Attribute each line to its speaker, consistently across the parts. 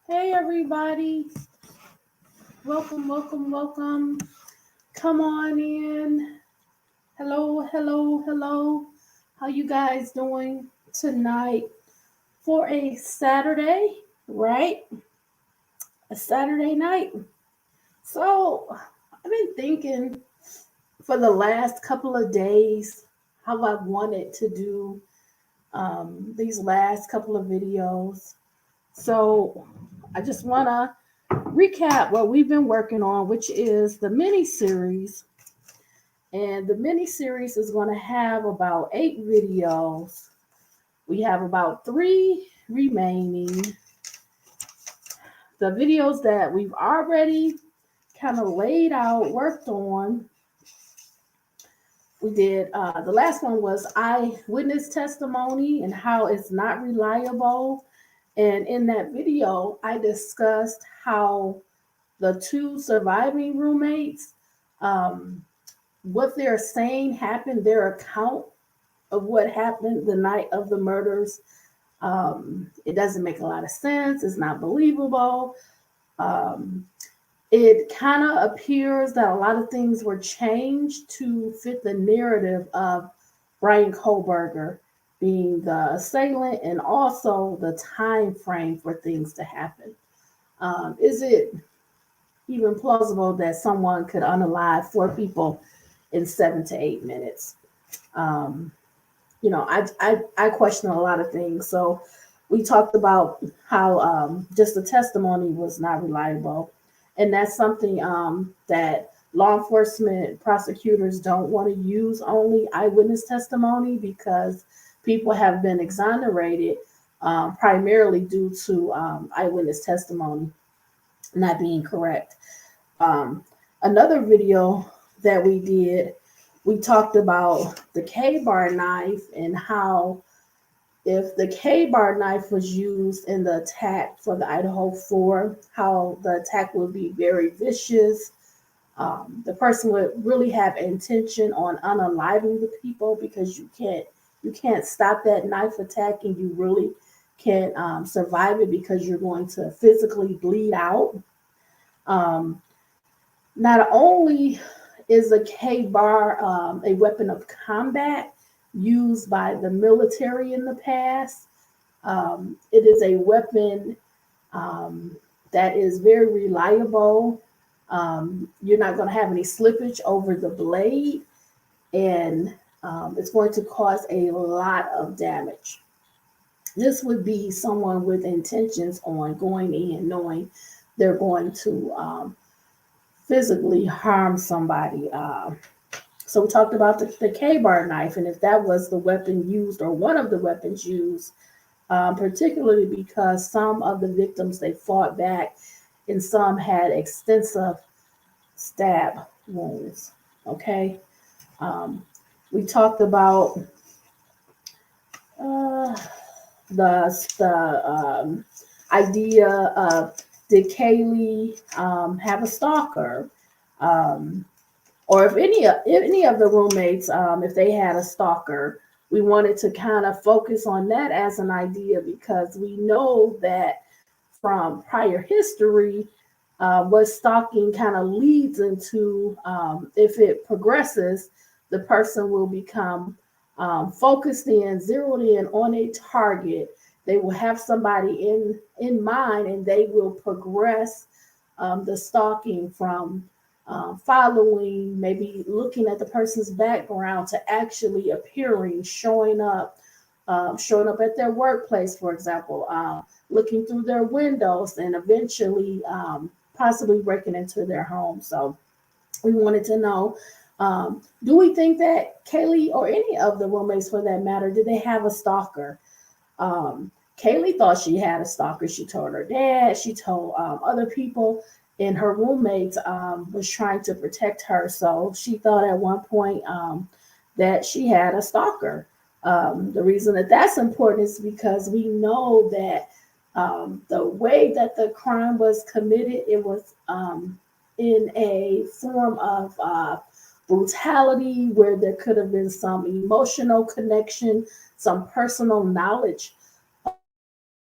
Speaker 1: Hey everybody, welcome. Come on in. Hello. How you guys doing tonight for a Saturday, right? A Saturday night. So I've been thinking for the last couple of days how I wanted to do these last couple of videos. So I just want to recap what we've been working on, which is the mini series. And the mini series is going to have about 8 videos. We have about 3 remaining. The videos that we've already kind of laid out, worked on. We did the last one was eyewitness testimony and how it's not reliable. And in that video, I discussed how the 2 surviving roommates, what they're saying happened, their account of what happened the night of the murders. It doesn't make a lot of sense. It's not believable. Um, it kind of appears that a lot of things were changed to fit the narrative of Brian Kohlberger being the assailant and also the time frame for things to happen. Is it even plausible that someone could unalive 4 people in 7 to 8 minutes? Um, I question a lot of things. So we talked about how just the testimony was not reliable. And that's something that law enforcement prosecutors don't want to use only eyewitness testimony because people have been exonerated primarily due to eyewitness testimony not being correct. Um, Another video that we did, we talked about the K-bar knife and how if the K-bar knife was used in the attack for the Idaho 4, how the attack would be very vicious. The person would really have intention on unaliving the people because you can't stop that knife attack and you really can't survive it because you're going to physically bleed out. Um, Not only is a K-bar a weapon of combat used by the military in the past, it is a weapon um, that is very reliable. You're not going to have any slippage over the blade, and it's going to cause a lot of damage. This would be someone with intentions on going in, knowing they're going to physically harm somebody. So we talked about the K-bar knife, and if that was the weapon used or one of the weapons used, particularly because some of the victims, they fought back and some had extensive stab wounds. Okay. Um, we talked about uh, the idea of, did Kaylee have a stalker? Um, or if any of the roommates, if they had a stalker, we wanted to kind of focus on that as an idea because we know that from prior history, what stalking kind of leads into, if it progresses, the person will become focused in, zeroed in on a target. They will have somebody in mind, and they will progress the stalking from following, maybe looking at the person's background, to actually appearing, showing up at their workplace, for example, looking through their windows, and eventually possibly breaking into their home. So we wanted to know, do we think that Kaylee, or any of the roommates for that matter, did they have a stalker? Kaylee thought she had a stalker. She told her dad, she told other people, and her roommates was trying to protect her. So she thought at one point that she had a stalker. The reason that that's important is because we know that the way that the crime was committed, it was in a form of brutality where there could have been some emotional connection, some personal knowledge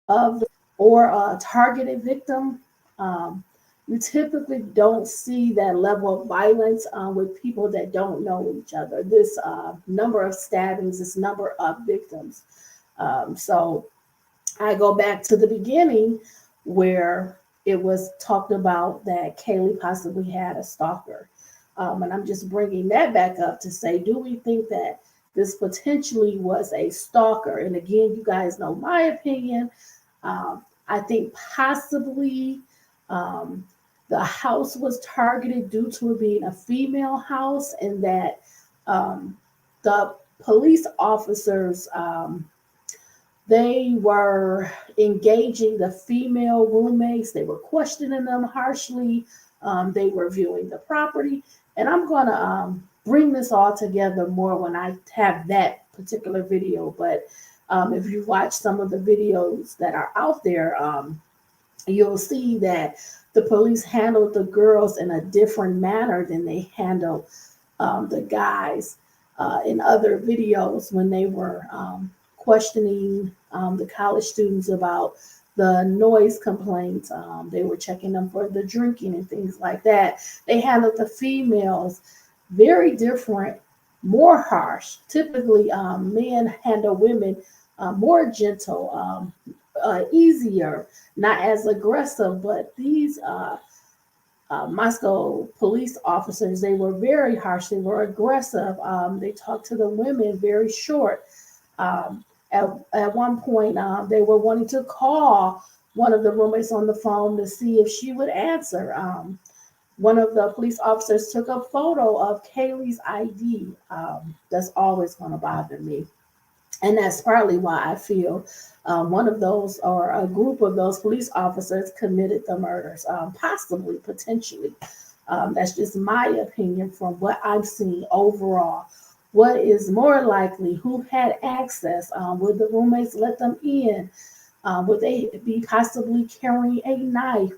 Speaker 1: of the or a targeted victim, um, you typically don't see that level of violence with people that don't know each other. This number of stabbings, this number of victims. So I go back to the beginning where it was talked about that Kaylee possibly had a stalker. And I'm just bringing that back up to say, do we think that this potentially was a stalker? And again, you guys know my opinion. I think possibly the house was targeted due to it being a female house, and that the police officers they were engaging the female roommates. They were questioning them harshly. They were viewing the property. And I'm going to bring this all together more when I have that particular video. But if you watch some of the videos that are out there, you'll see that the police handled the girls in a different manner than they handled the guys in other videos when they were questioning the college students about the noise complaints. They were checking them for the drinking and things like that. They handled the females very different, more harsh. Typically, men handle women more gentle, easier, not as aggressive. But these Moscow police officers, they were very harsh. They were aggressive. They talked to the women very short. At one point, they were wanting to call one of the roommates on the phone to see if she would answer. One of the police officers took a photo of Kaylee's ID. That's always going to bother me. And that's partly why I feel one of those or a group of those police officers committed the murders, possibly, potentially. That's just my opinion from what I've seen overall. What is more likely? Who had access? Would the roommates let them in? Would they be possibly carrying a knife?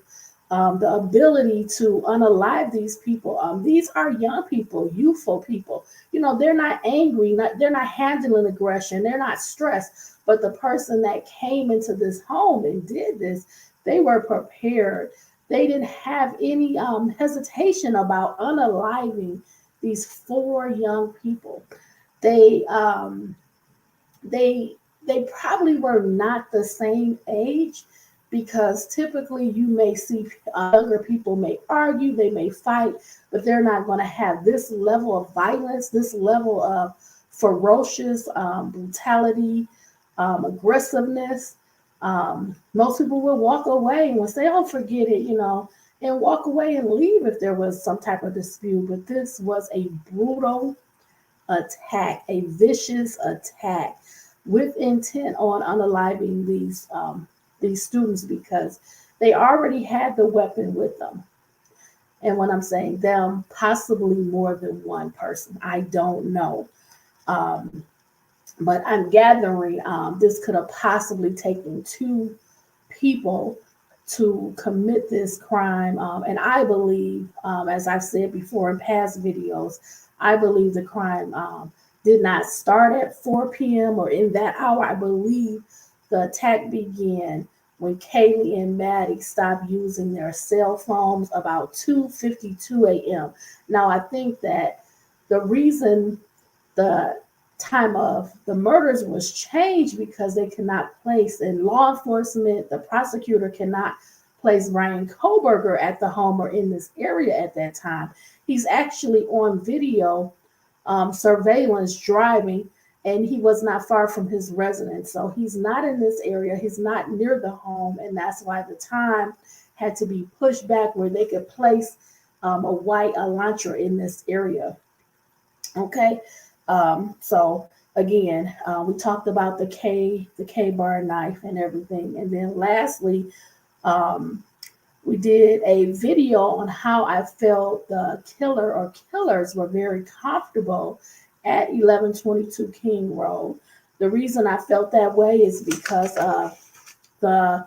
Speaker 1: The ability to unalive these people. These are young people, youthful people. You know, they're not angry, they're not handling aggression, they're not stressed. But the person that came into this home and did this, they were prepared. They didn't have any hesitation about unaliving these four young people. They they probably were not the same age, because typically you may see younger people may argue, they may fight, but they're not going to have this level of violence, this level of ferocious brutality, aggressiveness. Most people will walk away and will say, "Oh, forget it," and walk away and leave if there was some type of dispute. But this was a brutal attack, a vicious attack with intent on unaliving these students, because they already had the weapon with them. And when I'm saying them, possibly more than one person. I don't know. But I'm gathering this could have possibly taken two people to commit this crime. And I believe, as I've said before in past videos, I believe the crime did not start at 4 p.m. or in that hour. I believe the attack began when Kaylee and Maddie stopped using their cell phones about 2:52 a.m. Now, I think that the reason the time of the murders was changed because they cannot place, in law enforcement, the prosecutor cannot place Ryan Koberger at the home or in this area at that time. He's actually on video surveillance driving, and he was not far from his residence. So he's not in this area. He's not near the home. And that's why the time had to be pushed back where they could place a white Elantra in this area. Okay. So again, we talked about the K-bar knife and everything. And then lastly, we did a video on how I felt the killer or killers were very comfortable at 1122 King Road. The reason I felt that way is because of the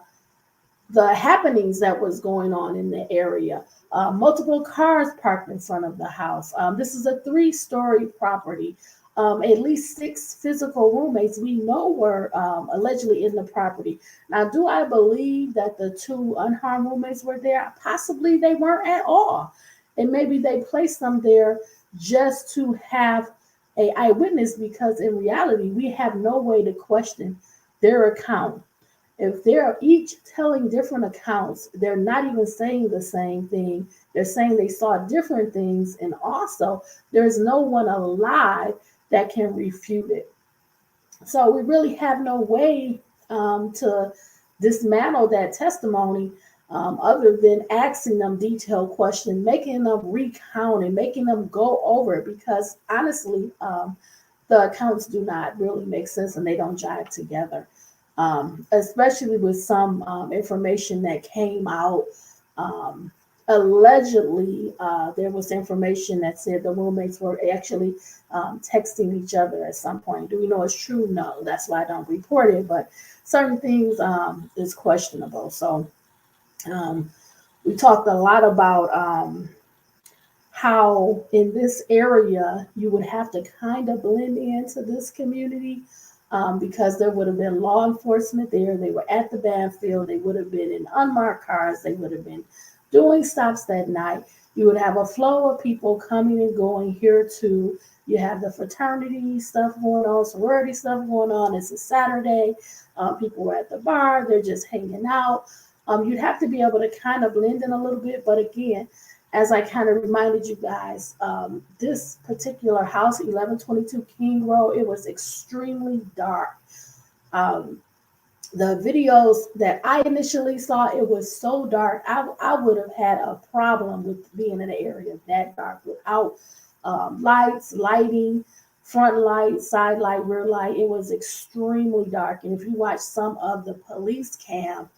Speaker 1: happenings that was going on in the area. Multiple cars parked in front of the house. This is a 3-story property. at least 6 physical roommates we know were allegedly in the property. Now, do I believe that the 2 unharmed roommates were there? Possibly they weren't at all. And maybe they placed them there just to have a eyewitness, because in reality, we have no way to question their account. If they're each telling different accounts, they're not even saying the same thing. They're saying they saw different things, and also there's no one alive that can refute it. So we really have no way to dismantle that testimony, other than asking them detailed questions, making them recount and making them go over it, because honestly, the accounts do not really make sense and they don't jive together, especially with some information that came out. Um, Allegedly, there was information that said the roommates were actually texting each other at some point. Do we know it's true? No, that's why I don't report it. But certain things is questionable. So um, we talked a lot about how in this area you would have to kind of blend into this community, because there would have been law enforcement there. They were at the battlefield. They would have been in unmarked cars. They would have been doing stops that night. You would have a flow of people coming and going here too. You have the fraternity stuff going on, sorority stuff going on. It's a Saturday. People were at the bar. They're just hanging out. You'd have to be able to kind of blend in a little bit. But again, as I kind of reminded you guys, this particular house, 1122 King Road, it was extremely dark. Um, the videos that I initially saw, it was so dark. I would have had a problem with being in an area that dark without lights, lighting, front light, side light, rear light. It was extremely dark. And if you watch some of the police cam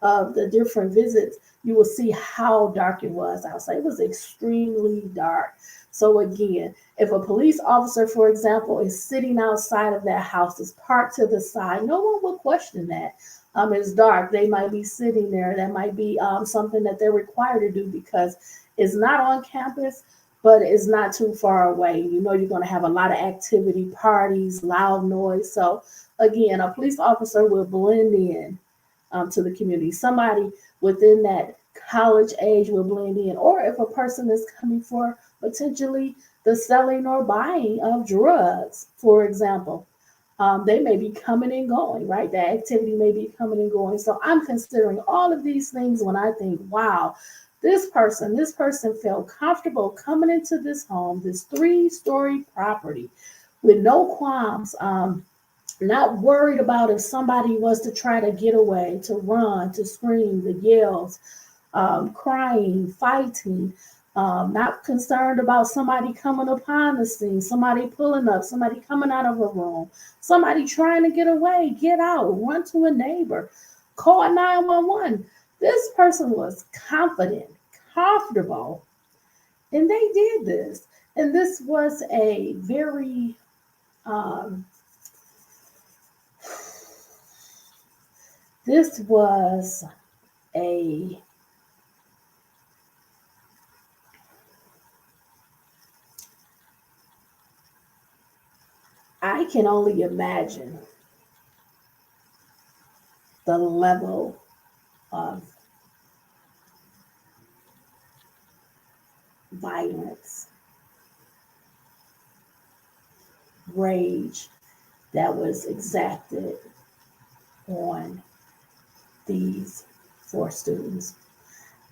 Speaker 1: of the different visits, you will see how dark it was outside. It was extremely dark. So again, if a police officer, for example, is sitting outside of that house, is parked to the side, no one will question that. It's dark. They might be sitting there. That might be something that they're required to do, because it's not on campus, but it's not too far away. You know, you're going to have a lot of activity, parties, loud noise. So again, a police officer will blend in to the community. Somebody within that college age will blend in, or if a person is coming for potentially the selling or buying of drugs, for example, they may be coming and going, right? That activity may be coming and going. So I'm considering all of these things when I think, wow, this person felt comfortable coming into this home, this 3-story property, with no qualms. Not worried about if somebody was to try to get away, to run, to scream, the yells, crying, fighting, not concerned about somebody coming upon the scene, somebody pulling up, somebody coming out of a room, somebody trying to get away, get out, run to a neighbor, call 911. This person was confident, comfortable, and they did this. And this was a very this was a I can only imagine the level of violence, rage that was exacted on these 4 students.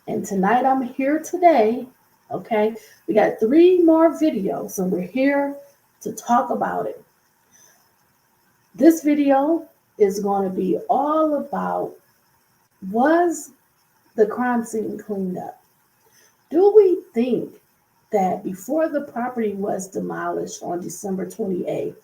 Speaker 1: And tonight I'm here today, okay? We got 3 more videos and we're here to talk about it. This video is going to be all about, was the crime scene cleaned up? Do we think that before the property was demolished on December 28th,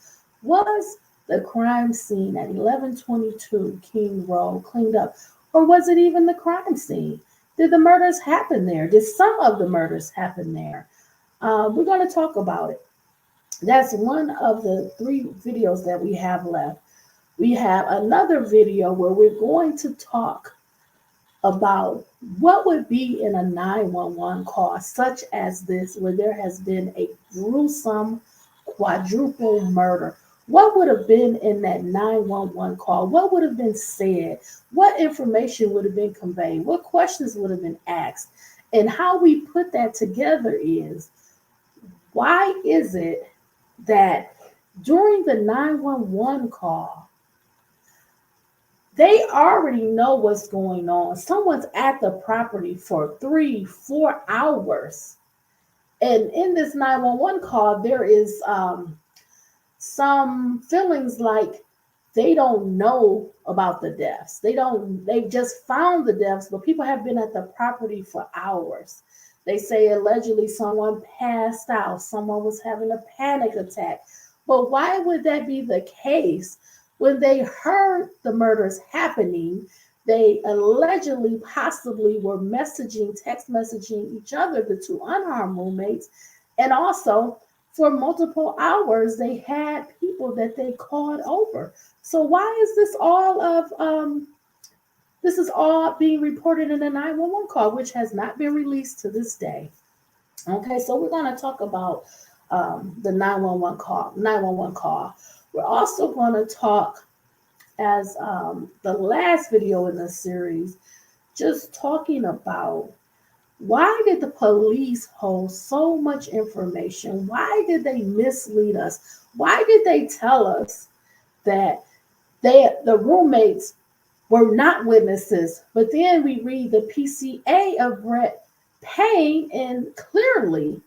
Speaker 1: was the crime scene at 1122 King Road cleaned up? Or was it even the crime scene? Did the murders happen there? Did some of the murders happen there? We're going to talk about it. That's one of the 3 videos that we have left. We have another video where we're going to talk about what would be in a 911 call such as this, where there has been a gruesome quadruple murder. What would have been in that 911 call? What would have been said? What information would have been conveyed? What questions would have been asked? And how we put that together is, why is it that during the 911 call, they already know what's going on? Someone's at the property for 3, 4 hours. And in this 911 call, there is some feelings like they don't know about the deaths. They've just found the deaths, but people have been at the property for hours. They say allegedly someone passed out, someone was having a panic attack. But why would that be the case when they heard the murders happening? They allegedly, possibly were text messaging each other, the two unarmed roommates, and also for multiple hours they had people that they called over. So why is this is all being reported in a 911 call, which has not been released to this day? Okay, so we're going to talk about the 911 call. We're also going to talk, as the last video in the series, just talking about, why did the police hold so much information? Why did they mislead us? Why did they tell us that the roommates were not witnesses? But then we read the PCA of Brett Payne, and clearly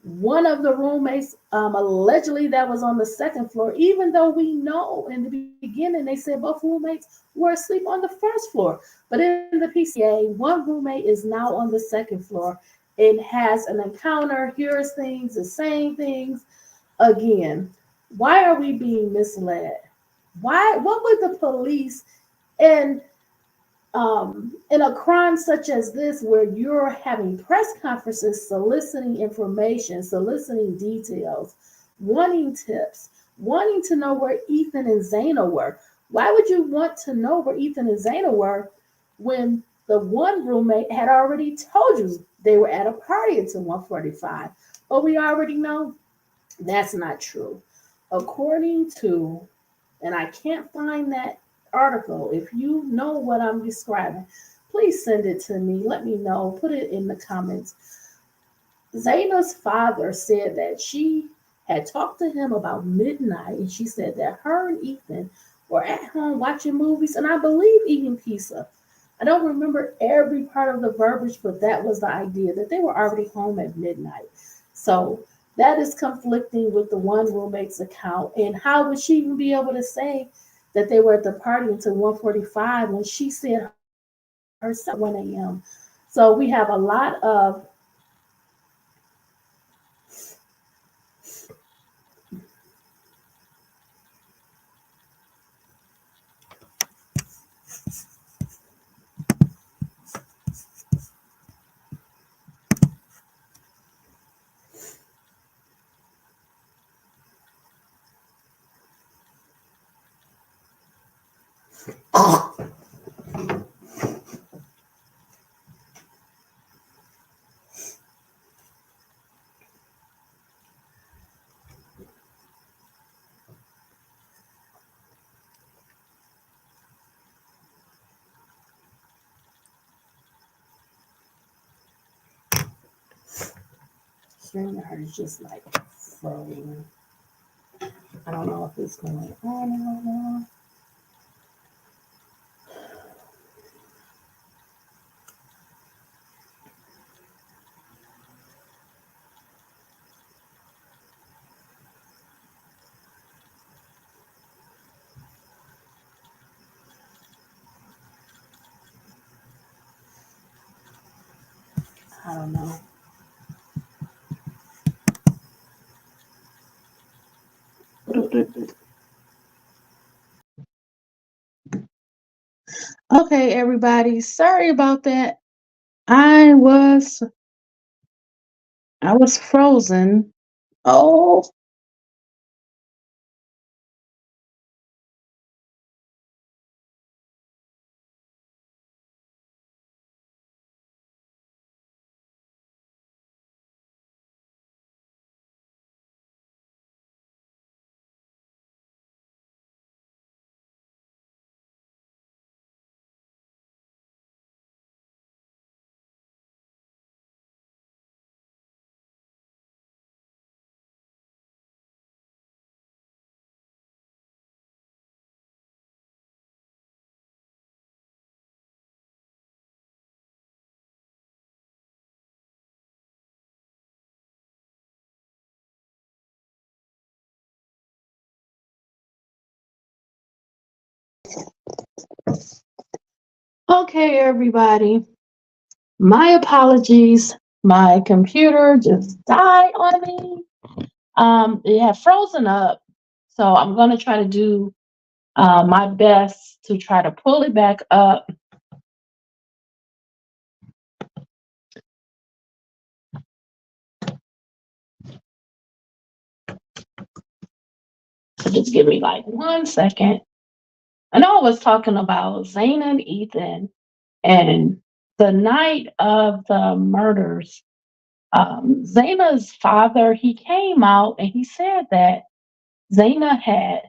Speaker 1: one of the roommates, allegedly that was on the second floor, even though we know in the beginning they said both roommates were asleep on the first floor. But in the PCA, one roommate is now on the second floor and has an encounter, hears things, is saying things. Again, why are we being misled? What would the police, and in a crime such as this, where you're having press conferences, soliciting information, soliciting details, wanting tips, wanting to know where Ethan and Zayna were? Why would you want to know where Ethan and Zayna were when the one roommate had already told you they were at a party until 1:45? But we already know that's not true. According to, and I can't find that article. If you know what I'm describing, please send it to me. Let me know. Put it in the comments. Zayna's father said that she had talked to him about midnight, and she said that her and Ethan were at home watching movies, and I believe eating pizza. I don't remember every part of the verbiage, but that was the idea, that they were already home at midnight. So that is conflicting with the one roommate's account. And how would she even be able to say that they were at the party until 1:45 when she said herself 1 a.m.? So we have a lot of hearing her is just like frozen. I don't know if it's going on or not. I don't know. Okay, everybody. Sorry about that. I was I was frozen. Oh, Okay, everybody. My apologies. My computer just died on me. It had frozen up. So I'm going to try to do my best to try to pull it back up. So just give me like 1 second. I know I was talking about Zayn and Ethan and the night of the murders. Zaina's father, he came out and he said that Zaina had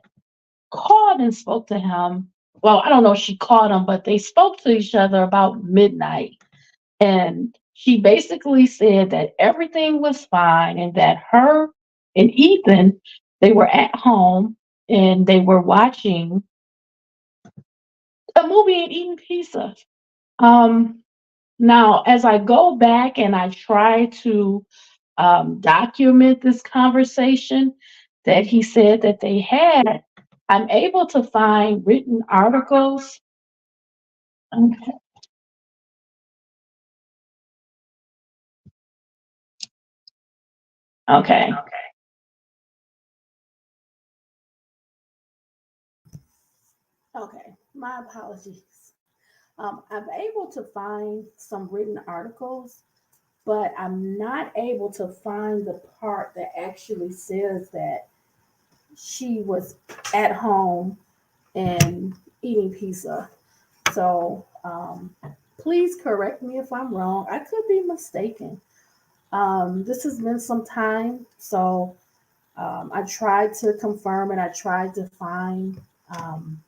Speaker 1: called and spoke to him. Well, I don't know if she called him, but they spoke to each other about midnight. And she basically said that everything was fine and that her and Ethan, they were at home and they were watching a movie and eating pizza. Um, Now, as I go back and I try to document this conversation that he said that they had, I'm able to find written articles. Okay. Okay. Okay. My apologies. I'm able to find some written articles, but I'm not able to find the part that actually says that she was at home and eating pizza. So please correct me if I'm wrong. I could be mistaken. This has been some time, so I tried to confirm and I tried to find um,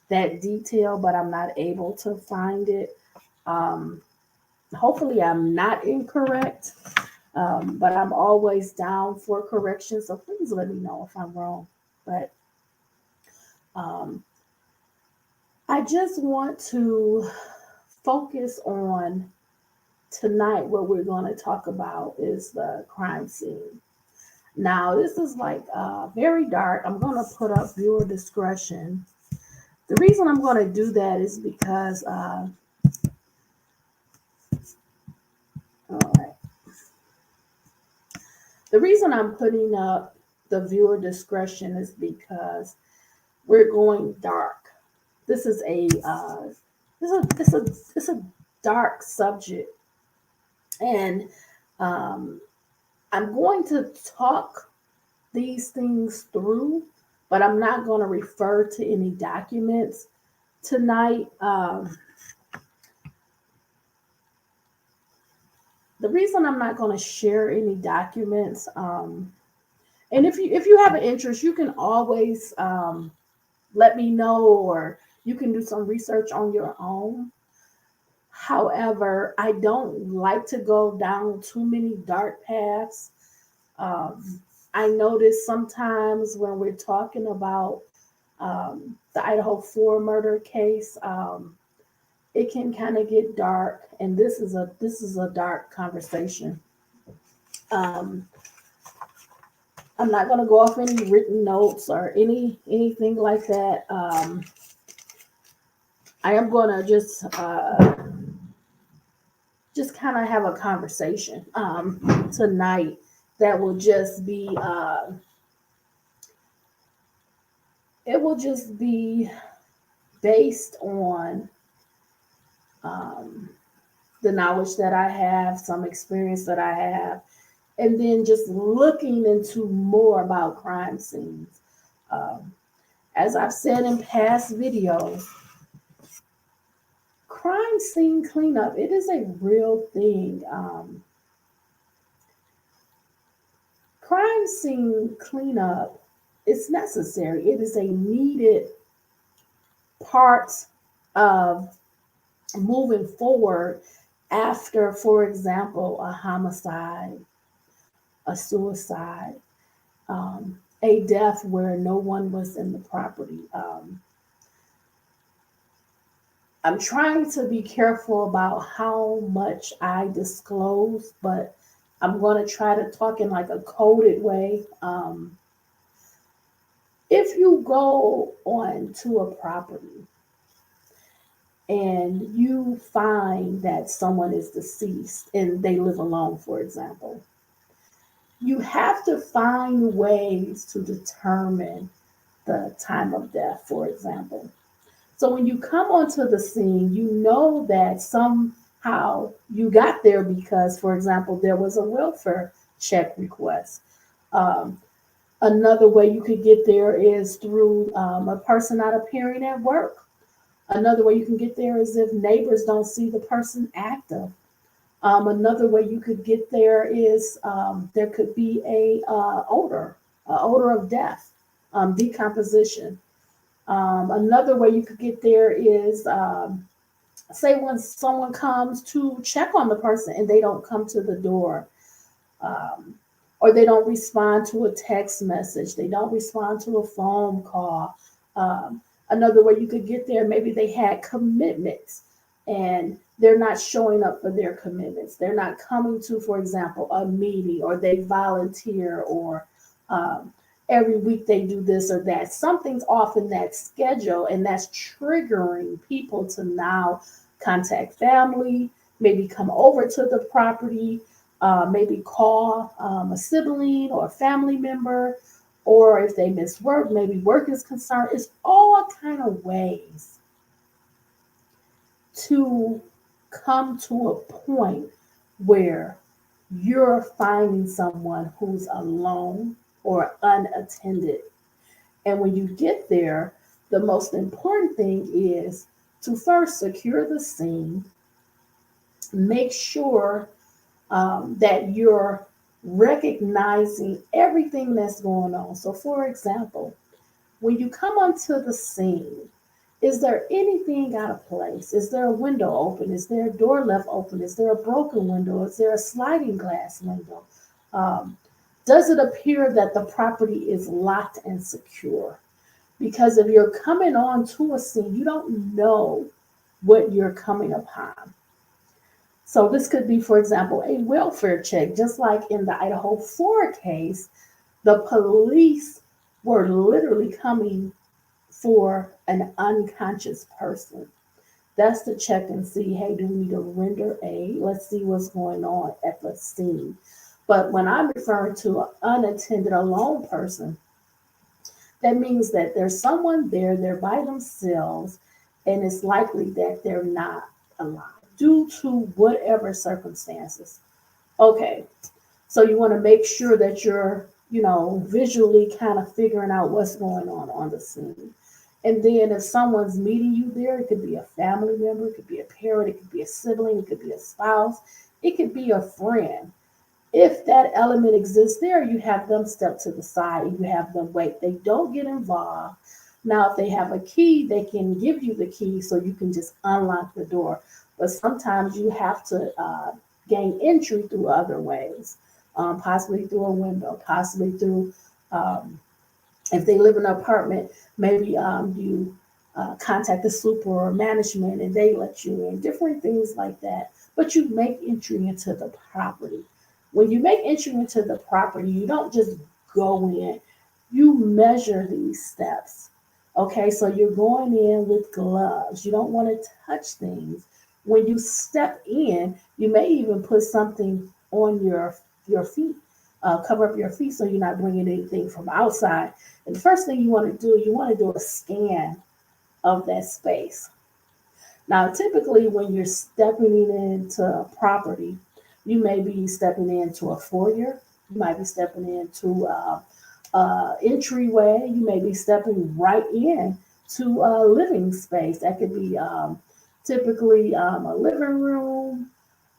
Speaker 1: that detail, but I'm not able to find it. Um, Hopefully, I'm not incorrect, but I'm always down for correction. So please let me know if I'm wrong. But um, I just want to focus on tonight. What we're going to talk about is the crime scene. Now, this is like very dark. I'm going to put up viewer discretion. The reason I'm going to do that is because, all right, the reason I'm putting up the viewer discretion is because we're going dark. This is a this a dark subject, and um, I'm going to talk these things through, but I'm not going to refer to any documents tonight. The reason I'm not going to share any documents, and if you have an interest, you can always let me know, or you can do some research on your own. However, I don't like to go down too many dark paths. I notice sometimes when we're talking about the Idaho 4 murder case, it can kind of get dark, and this is a dark conversation. Um, I'm not going to go off any written notes or anything like that. I am going to just kind of have a conversation tonight that will just be it will just be based on um, the knowledge that I have, some experience that I have, and then just looking into more about crime scenes. Um, as I've said in past videos, crime scene cleanup, it is a real thing. Crime scene cleanup is necessary. It is a needed part of moving forward after, for example, a homicide, a suicide, a death where no one was in the property. I'm trying to be careful about how much I disclose, but I'm going to try to talk in like a coded way. If you go on to a property and you find that someone is deceased and they live alone, for example, you have to find ways to determine the time of death, for example. So when you come onto the scene, you know that somehow you got there because, for example, there was a welfare check request. Um, Another way you could get there is through a person not appearing at work. Another way you can get there is if neighbors don't see the person active. Another way you could get there is there could be a odor of death, decomposition. Another way you could get there is say when someone comes to check on the person and they don't come to the door, um, or they don't respond to a text message, they don't respond to a phone call. Um, Another way you could get there, maybe they had commitments and they're not showing up for their commitments. They're not coming to, for example, a meeting, or they volunteer, or um, every week they do this or that. Something's off in that schedule, and that's triggering people to now contact family, maybe come over to the property, maybe call a sibling or a family member, or if they miss work, maybe work is concerned. It's all kind of ways to come to a point where you're finding someone who's alone or unattended. And when you get there, the most important thing is to first secure the scene, make sure that you're recognizing everything that's going on. So, for example, when you come onto the scene, is there anything out of place? Is there a window open? Is there a door left open? Is there a broken window? Is there a sliding glass window? Um, does it appear that the property is locked and secure? Because if you're coming on to a scene, you don't know what you're coming upon. So this could be, for example, a welfare check, just like in the Idaho 4 case, the police were literally coming for an unconscious person. That's to check and see, hey, do we need to render aid? Let's see what's going on at the scene. But when I'm referring to an unattended alone person, that means that there's someone there, they're by themselves, and it's likely that they're not alive due to whatever circumstances. Okay, so you want to make sure that you're, visually kind of figuring out what's going on the scene. And then if someone's meeting you there, it could be a family member, it could be a parent, it could be a sibling, it could be a spouse, it could be a friend. If that element exists there, you have them step to the side and you have them wait. They don't get involved. Now, if they have a key, they can give you the key so you can just unlock the door. But sometimes you have to gain entry through other ways, possibly through a window, possibly through, if they live in an apartment, maybe you contact the super or management and they let you in, different things like that. But you make entry into the property. When you make entry into the property, you don't just go in, you measure these steps. Okay, so you're going in with gloves. You don't want to touch things. When you step in, you may even put something on your feet, cover up your feet so you're not bringing anything from outside. And the first thing you want to do a scan of that space. Now, typically, when you're stepping into a property, you may be stepping into a foyer, you might be stepping into entryway, you may be stepping right in to a living space. That could be typically a living room,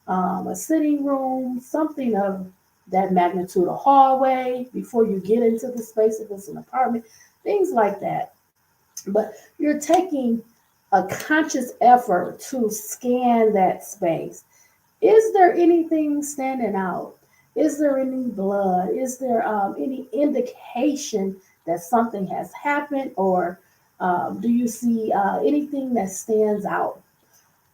Speaker 1: a sitting room, something of that magnitude, a hallway before you get into the space if it's an apartment, things like that. But you're taking a conscious effort to scan that space. Is there anything standing out? Is there any blood? Is there any indication that something has happened? Or do you see anything that stands out?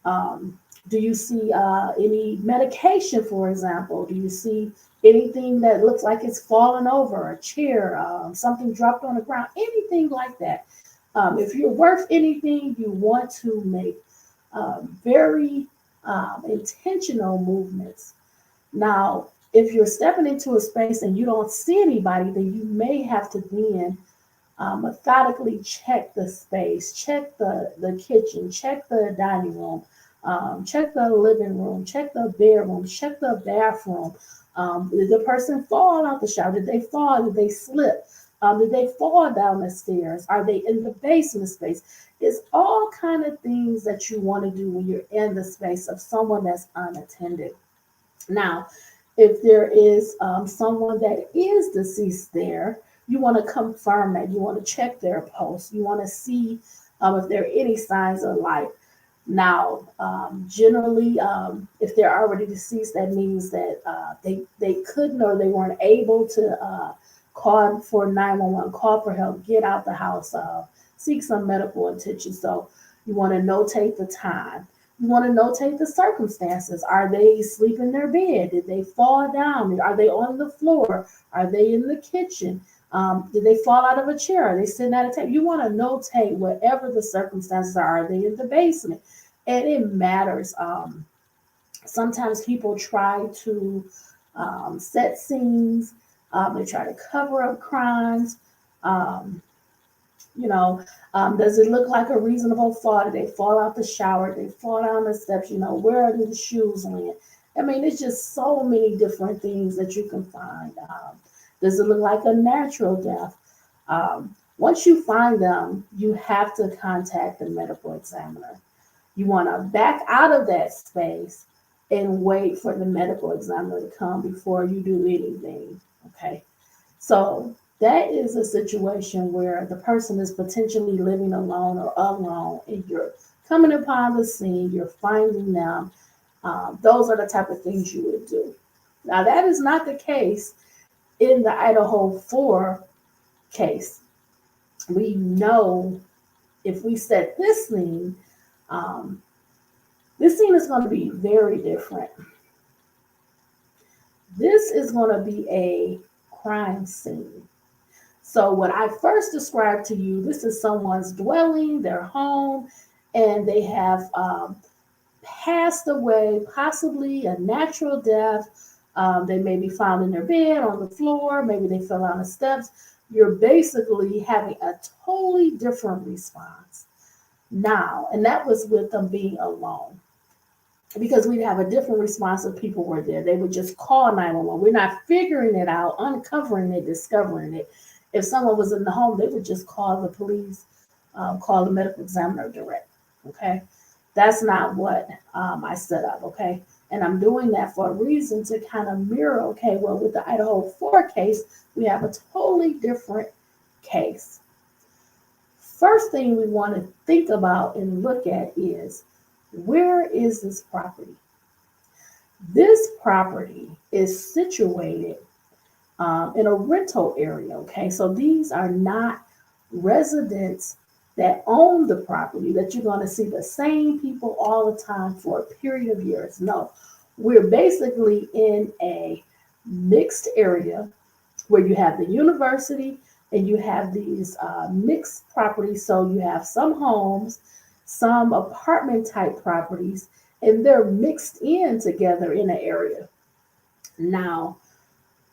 Speaker 1: Do you see any medication, for example? Do you see anything that looks like it's fallen over, a chair, something dropped on the ground, anything like that? If you're worth anything, you want to make very intentional movements. Now, if you're stepping into a space and you don't see anybody, then you may have to then methodically check the space, check the kitchen, check the dining room, check the living room, check the bedroom, check the bathroom. Did the person fall out the shower? Did they fall? Did they slip? Did they fall down the stairs? Are they in the basement space? It's all kind of things that you want to do when you're in the space of someone that's unattended. Now, if there is someone that is deceased there, you want to confirm that. You want to check their pulse. You want to see if there are any signs of life. Now, generally, if they're already deceased, that means that they couldn't or they weren't able to call for 911, call for help, get out the house, seek some medical attention. So you want to notate the time. You want to notate the circumstances. Are they asleep in their bed? Did they fall down? Are they on the floor? Are they in the kitchen? Did they fall out of a chair? Are they sitting at a table? You want to notate whatever the circumstances are. Are they in the basement? And it matters. Sometimes people try to set scenes. They try to cover up crimes. Um, does it look like a reasonable fall? Did they fall out the shower? Did they fall down the steps? Where do the shoes land? I mean, it's just so many different things that you can find. Does it look like a natural death? Once you find them, you have to contact the medical examiner. You want to back out of that space and wait for the medical examiner to come before you do anything. Okay. So that is a situation where the person is potentially living alone or alone, and you're coming upon the scene, you're finding them. Those are the type of things you would do. Now, that is not the case in the Idaho 4 case. We know if we set this scene is going to be very different. This is going to be a crime scene. So what I first described to you, this is someone's dwelling, their home, and they have passed away, possibly a natural death. They may be found in their bed, on the floor, maybe they fell down the steps. You're basically having a totally different response now, and that was with them being alone. Because we'd have a different response if people were there. They would just call 911. We're not figuring it out, uncovering it, discovering it. If someone was in the home, they would just call the police, call the medical examiner direct. Okay, that's not what I set up. Okay, and I'm doing that for a reason to kind of mirror. Okay, well, with the Idaho 4 case, we have a totally different case. First thing we want to think about and look at is, where is this property? This property is situated in a rental area, okay? So these are not residents that own the property that you're going to see the same people all the time for a period of years. No, we're basically in a mixed area where you have the university and you have these mixed properties. So you have some homes, some apartment type properties, and they're mixed in together in an area. Now,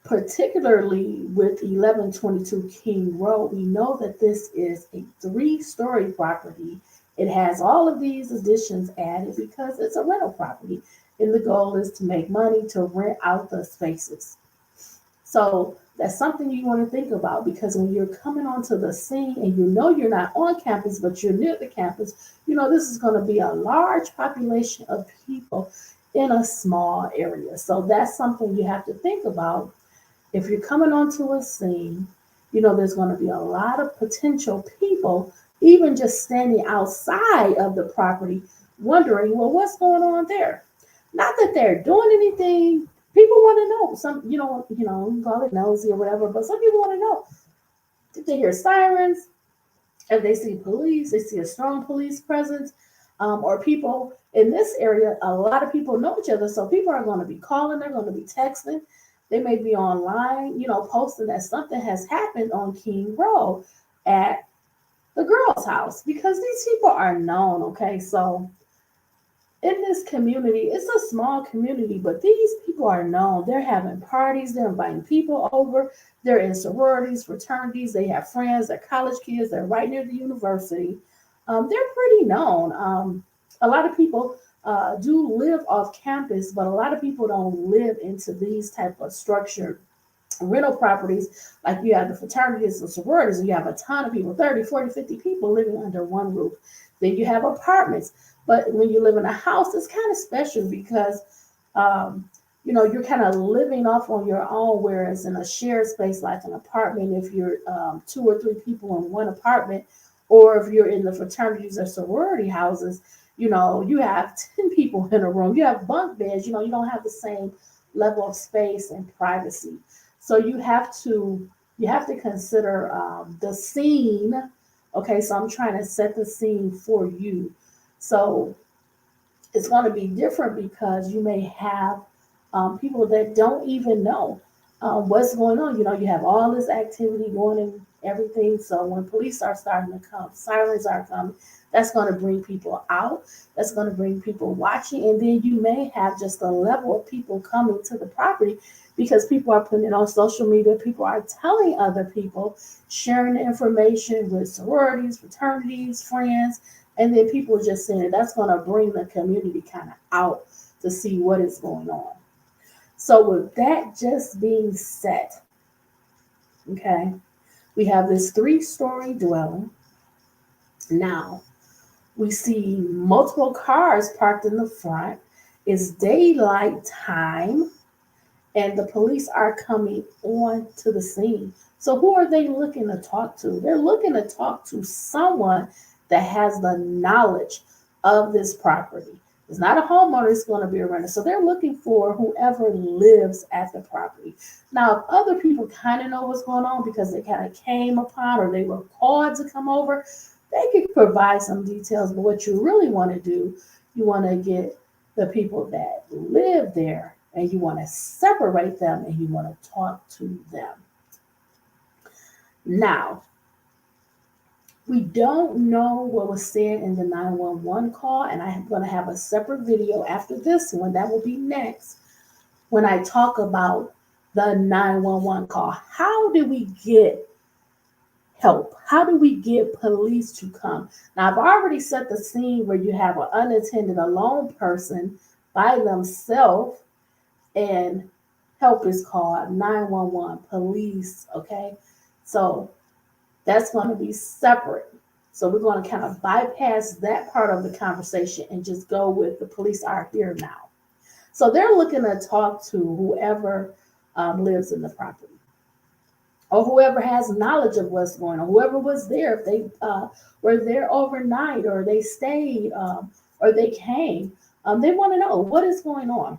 Speaker 1: particularly with 1122 King Road, we know that this is a 3-story property. It has all of these additions added because it's a rental property, and the goal is to make money to rent out the spaces. So that's something you want to think about, because when you're coming onto the scene and you're not on campus, but you're near the campus, this is going to be a large population of people in a small area. So that's something you have to think about. If you're coming onto a scene, there's going to be a lot of potential people, even just standing outside of the property, wondering, well, what's going on there? Not that they're doing anything. People want to know. Some, you call it nosy or whatever, but some people want to know. Did they hear sirens? If they see police, they see a strong police presence, or people in this area, a lot of people know each other. So people are going to be calling, they're going to be texting. They may be online, posting that something has happened on King Road at the girl's house, because these people are known. Okay. So in this community, it's a small community, but these people are known. They're having parties, they're inviting people over, they're in sororities, fraternities, they have friends, they're college kids, they're right near the university. They're pretty known. A lot of people do live off campus, but a lot of people don't live into these type of structured rental properties. Like you have the fraternities and sororities, and you have a ton of people, 30, 40, 50 people living under one roof. Then you have apartments. But when you live in a house, it's kind of special because um, you're kind of living off on your own, whereas in a shared space like an apartment, if you're two or three people in one apartment, or if you're in the fraternities or sorority houses, you have 10 people in a room, you have bunk beds, you don't have the same level of space and privacy. So you have to consider the scene. Okay, so I'm trying to set the scene for you. So it's going to be different because you may have people that don't even know what's going on. You have all this activity going and everything. So when police are starting to come, sirens are coming, that's going to bring people out. That's going to bring people watching. And then you may have just a level of people coming to the property because people are putting it on social media. People are telling other people, sharing the information with sororities, fraternities, friends, and then people just saying it. That's going to bring the community kind of out to see what is going on. So with that just being said, okay, we have this 3-story dwelling. Now we see multiple cars parked in the front. It's daylight time, and the police are coming on to the scene. So who are they looking to talk to? They're looking to talk to someone that has the knowledge of this property. It's not a homeowner, it's going to be a renter. So they're looking for whoever lives at the property. Now, if other people kind of know what's going on because they kind of came upon or they were called to come over, they could provide some details. But what you really want to do, you want to get the people that live there and you want to separate them and you want to talk to them. Now, we don't know what was said in the 911 call, and I'm going to have a separate video after this one. That will be next when I talk about the 911 call. How do we get help? How do we get police to come? Now, I've already set the scene where you have an unattended, alone person by themselves, and help is called 911, police, okay? So that's going to be separate. So we're going to kind of bypass that part of the conversation and just go with the police are here now. So they're looking to talk to whoever lives in the property or whoever has knowledge of what's going on, whoever was there, if they were there overnight or they stayed or they came. They want to know what is going on.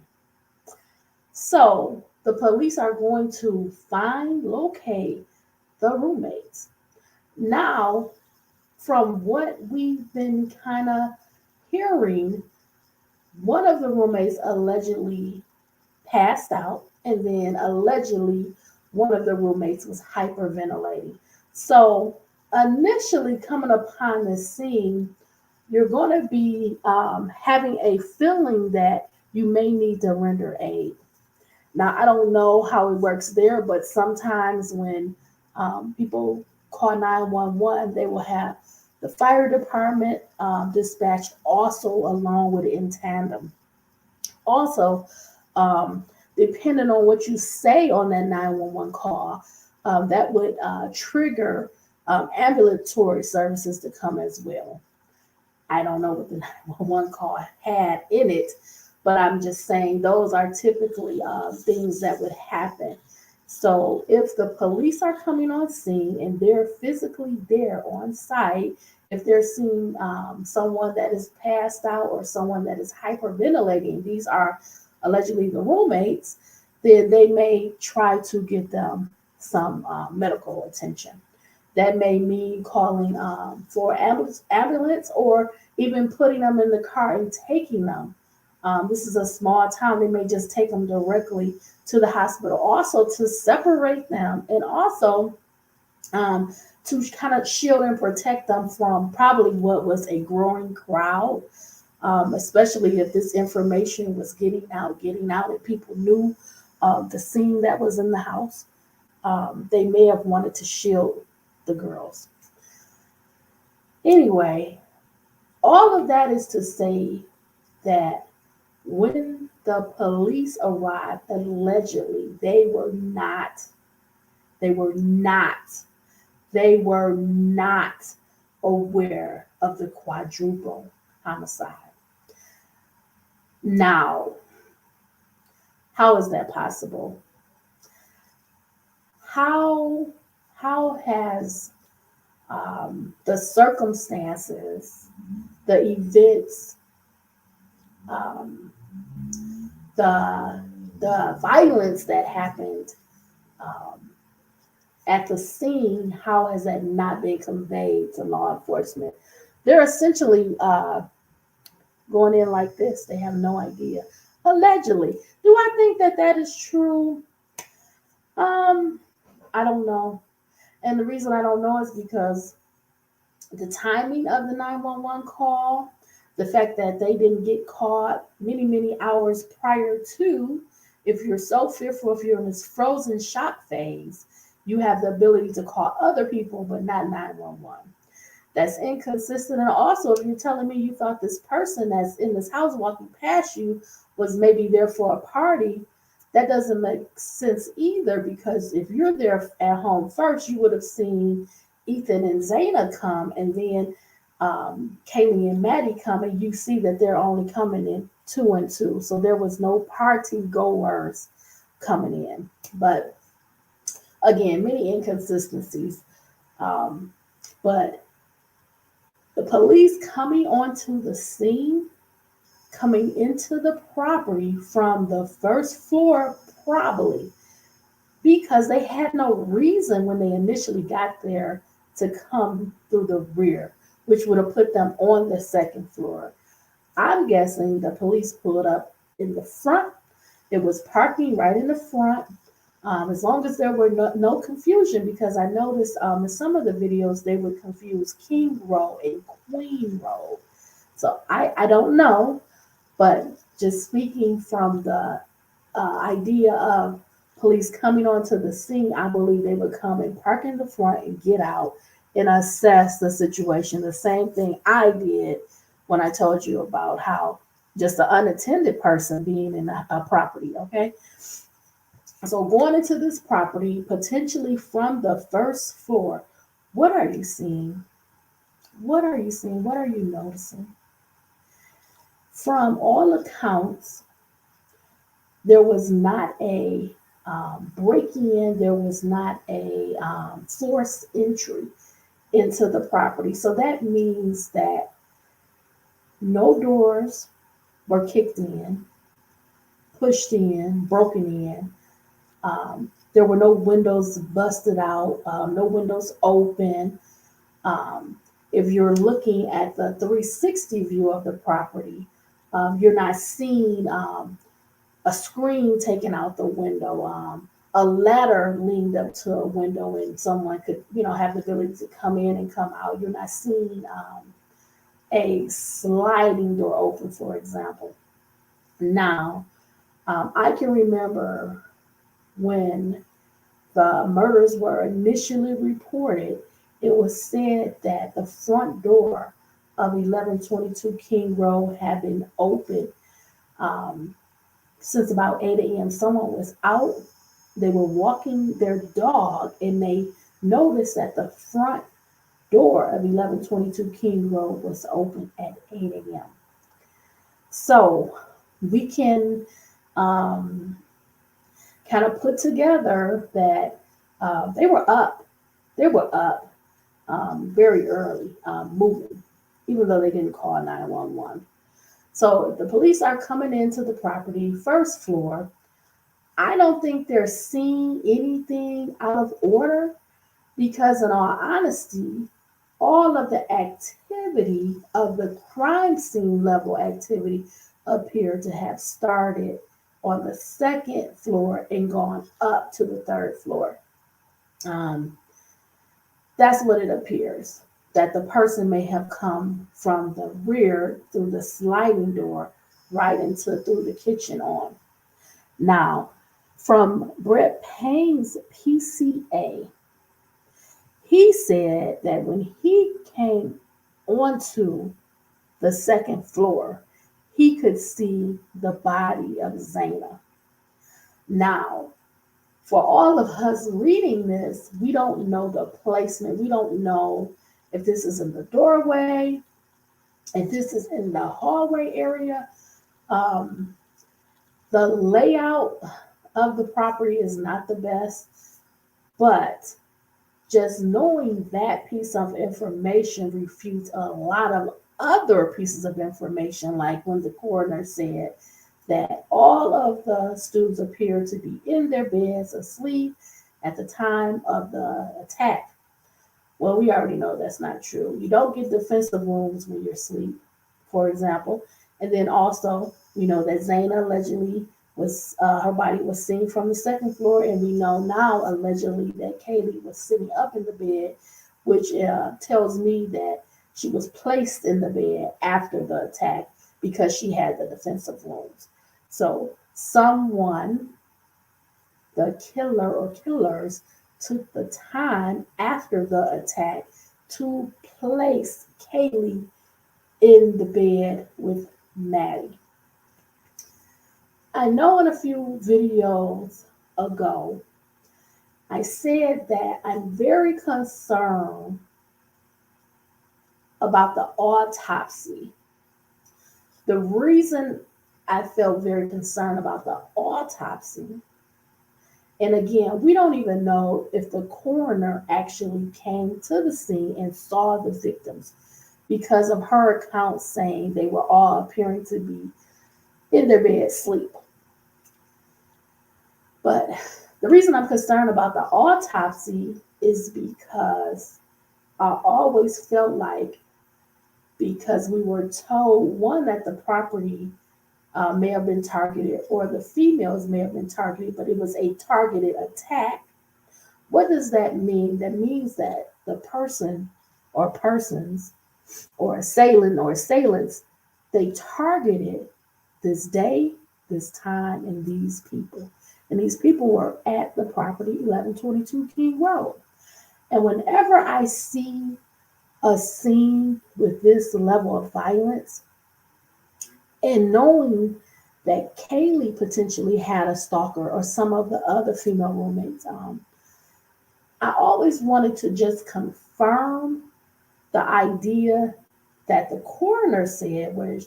Speaker 1: So the police are going to locate the roommates. Now, from what we've been kind of hearing, one of the roommates allegedly passed out, and then allegedly one of the roommates was hyperventilating. So, initially coming upon the scene, you're going to be having a feeling that you may need to render aid. Now, I don't know how it works there, but sometimes when people call 911, they will have the fire department dispatched also along with it in tandem. Also, um, depending on what you say on that 911 call, that would trigger ambulatory services to come as well. I don't know what the 911 call had in it, but I'm just saying those are typically things that would happen. So if the police are coming on scene and they're physically there on site, if they're seeing someone that is passed out or someone that is hyperventilating, these are allegedly the roommates, then they may try to get them some medical attention. That may mean calling for ambulance or even putting them in the car and taking them. This is a small town. They may just take them directly to the hospital. Also to separate them and also to kind of shield and protect them from probably what was a growing crowd. especially if this information was getting out, and people knew the scene that was in the house. They may have wanted to shield the girls. Anyway, all of that is to say that when the police arrived, allegedly, they were not, they were not aware of the quadruple homicide. Now, how is that possible? How how has the circumstances, the events, um, the the violence that happened um, at the scene, how has that not been conveyed to law enforcement? They're essentially going in like this. They have no idea. Allegedly, do I think that that is true? Um, I don't know. And the reason I don't know is because the timing of the 911 call, the fact that they didn't get caught many, many hours prior to, if you're so fearful, if you're in this frozen shock phase, you have the ability to call other people, but not 911. That's inconsistent. And also, if you're telling me you thought this person that's in this house walking past you was maybe there for a party, that doesn't make sense either, because if you're there at home first, you would have seen Ethan and Zaina come, and then Kaylee and Maddie come, and you see that they're only coming in two and two. So there was no party goers coming in. But again, many inconsistencies. Um, but the police coming onto the scene, coming into the property from the first floor, probably because they had no reason when they initially got there to come through the rear, which would have put them on the second floor. I'm guessing the police pulled up in the front. It was parking right in the front. As long as there were no confusion, because I noticed in some of the videos they would confuse King Road and Queen Road. So I don't know, but just speaking from the idea of police coming onto the scene, I believe they would come and park in the front and get out and assess the situation. The same thing I did when I told you about how just an unattended person being in a property, okay? So going into this property, potentially from the first floor, what are you seeing? What are you seeing? What are you noticing? From all accounts, there was not a breaking in, there was not a forced entry into the property. So that means that no doors were kicked in, pushed in, broken in. There were no windows busted out, no windows open. Um, if you're looking at the 360 view of the property, you're not seeing a screen taken out the window, a ladder leaned up to a window, and someone could, have the ability to come in and come out. You're not seeing a sliding door open, for example. Now, I can remember when the murders were initially reported, it was said that the front door of 1122 King Road had been open um, since about 8 a.m. Someone was out, they were walking their dog, and they noticed that the front door of 1122 King Road was open at 8 a.m. So we can um, kind of put together that they were up. They were up very early, moving, even though they didn't call 911. So the police are coming into the property, first floor. I don't think they're seeing anything out of order, because, in all honesty, all of the activity of the crime scene level activity appeared to have started on the second floor and gone up to the third floor. Um, that's what it appears. that the person may have come from the rear through the sliding door right into through the kitchen on. Now, from Brett Payne's PCA, he said that when he came onto the second floor, he could see the body of Zaina. Now, for all of us reading this, we don't know the placement. We don't know if this is in the doorway, if this is in the hallway area. Um, the layout of the property is not the best, but just knowing that piece of information refutes a lot of other pieces of information, like when the coroner said that all of the students appeared to be in their beds asleep at the time of the attack. Well, we already know that's not true. You don't get defensive wounds when you're asleep, for example. And then also, we know that Zaina allegedly was her body was seen from the second floor, and we know now allegedly that Kaylee was sitting up in the bed, which tells me that she was placed in the bed after the attack because she had the defensive wounds. So someone, the killer or killers, took the time after the attack to place Kaylee in the bed with Maddie. I know in a few videos ago, I said that I'm very concerned about the autopsy. The reason I felt very concerned about the autopsy, and again, we don't even know if the coroner actually came to the scene and saw the victims because of her account saying they were all appearing to be in their bed asleep. But the reason I'm concerned about the autopsy is because I always felt like, because we were told, one, that the property may have been targeted, or the females may have been targeted, but it was a targeted attack. What does that mean? That means that the person or persons or assailant or assailants, they targeted this day, this time, and these people. And these people were at the property 1122 King Road. And whenever I see a scene with this level of violence, and knowing that Kaylee potentially had a stalker or some of the other female roommates, I always wanted to just confirm the idea that the coroner said, where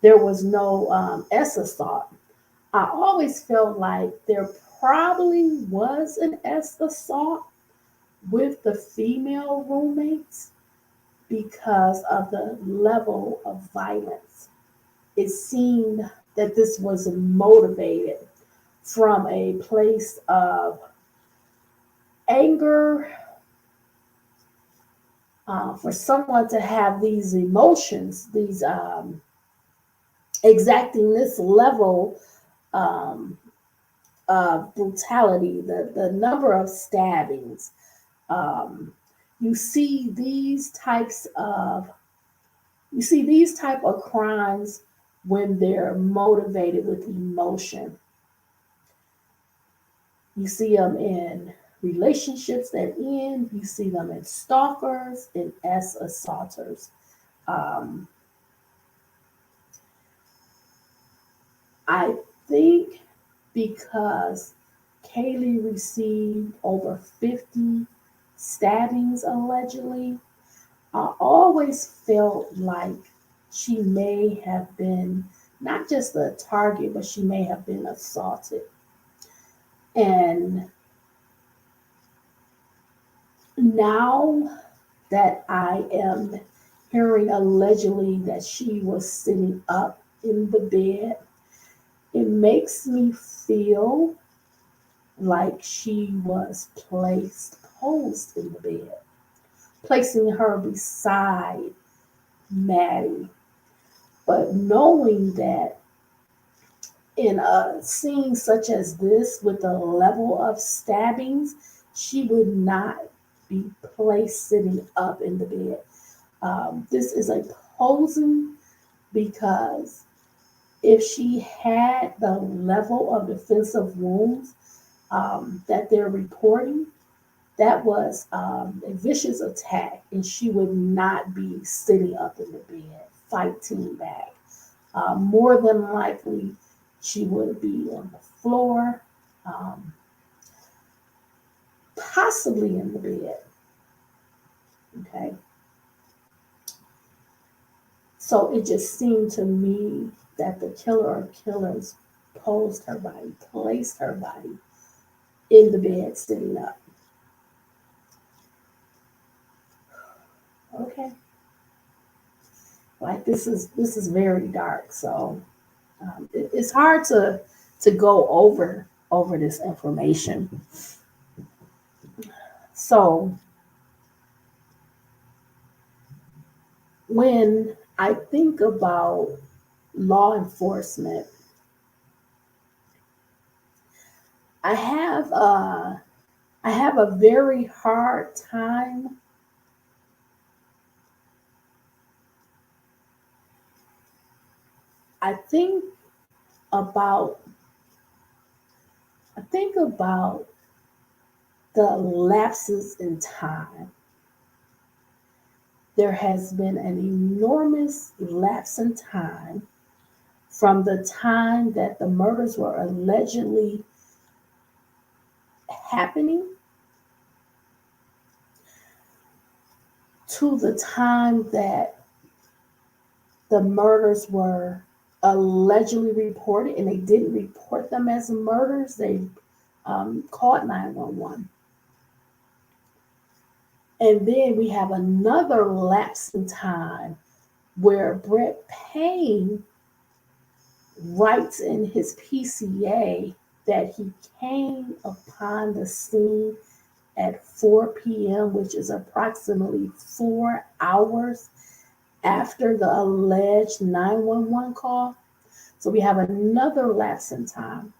Speaker 1: there was no S assault. I always felt like there probably was an S assault with the female roommates because of the level of violence. It seemed that this was motivated from a place of anger, for someone to have these emotions, these exacting this level of brutality, the number of stabbings. Um, you see these types of crimes when they're motivated with emotion. You see them in relationships that end. You see them in stalkers and S assaulters. Um, I think because Kaylee received over 50 stabbings allegedly, I always felt like she may have been not just a target, but she may have been assaulted. And now that I am hearing allegedly that she was sitting up in the bed, it makes me feel like she was posed in the bed, placing her beside Maddie. But knowing that in a scene such as this, with the level of stabbings, she would not be placed sitting up in the bed. This is a posing because if she had the level of defensive wounds that they're reporting, that was a vicious attack, and she would not be sitting up in the bed fighting back. More than likely, she would be on the floor, um, possibly in the bed. Okay. So it just seemed to me that the killer or killers posed her body, placed her body in the bed sitting up. Okay. Like this is very dark. So it's hard to go over this information. So when I think about law enforcement, I have a I have a very hard time I think about I think about the lapses in time. There has been an enormous lapse in time from the time that the murders were allegedly happening to the time that the murders were allegedly reported, and they didn't report them as murders. They called 911. And then we have another lapse in time where Brett Payne writes in his PCA that he came upon the scene at 4 p.m., which is approximately 4 hours after the alleged 911 call. So we have another lapse in time.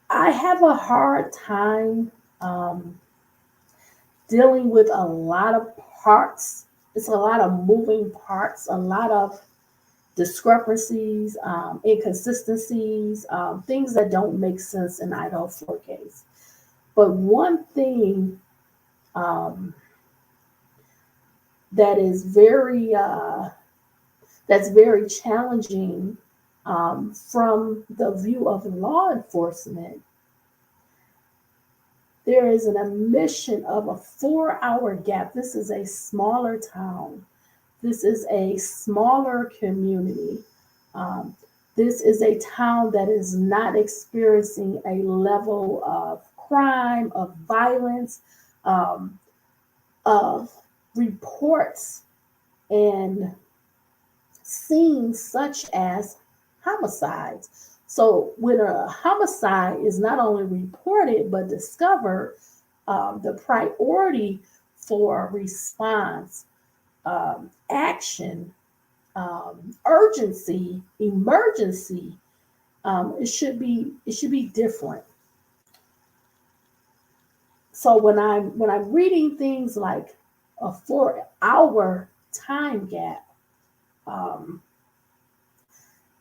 Speaker 1: I have a hard time dealing with a lot of parts. It's a lot of moving parts, a lot of discrepancies, inconsistencies, things that don't make sense in Idaho 4 case. But one thing um, that is that's very challenging from the view of law enforcement, there is an admission of a 4 hour gap. This is a smaller town. This is a smaller community. Um, this is a town that is not experiencing a level of crime, of violence, um, of reports and scenes such as homicides. So when a homicide is not only reported but discovered, the priority for response, action, urgency, emergency, it should be different. So when I'm reading things like a 4 hour time gap, um,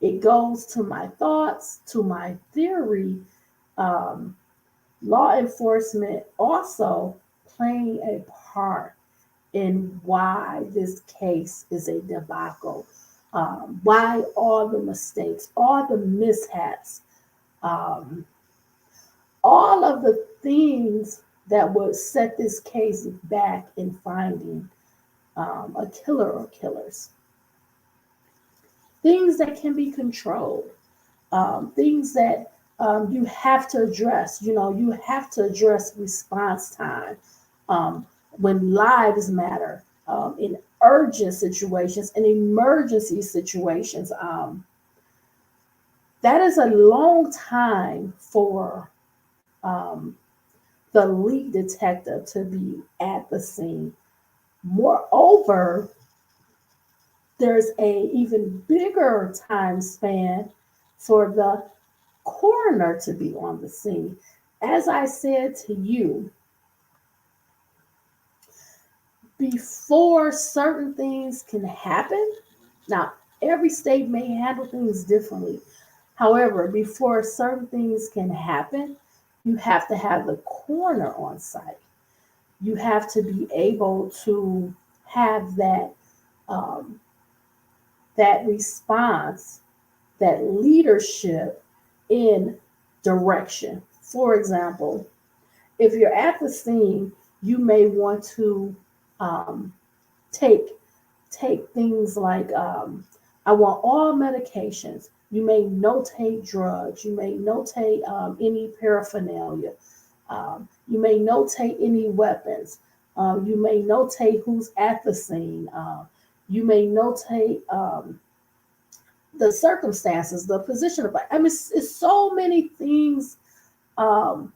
Speaker 1: it goes to my thoughts, to my theory. Um, Law enforcement also playing a part in why this case is a debacle, why all the mistakes, all the mishaps, um, all of the things that would set this case back in finding a killer or killers. Things that can be controlled, things that you have to address. You have to address response time when lives matter, in urgent situations and emergency situations. That is a long time for um, the lead detective to be at the scene. Moreover, there's a even bigger time span for the coroner to be on the scene. As I said to you, before certain things can happen, now every state may handle things differently. However, before certain things can happen, you have to have the coroner on site. You have to be able to have um, that response, that leadership in direction. For example, if you're at the scene, you may want to um, take things like I want all medications. You may notate drugs. You may notate any paraphernalia. You may notate any weapons. You may notate who's at the scene. You may notate the circumstances, the position of. I mean, it's so many things. Um,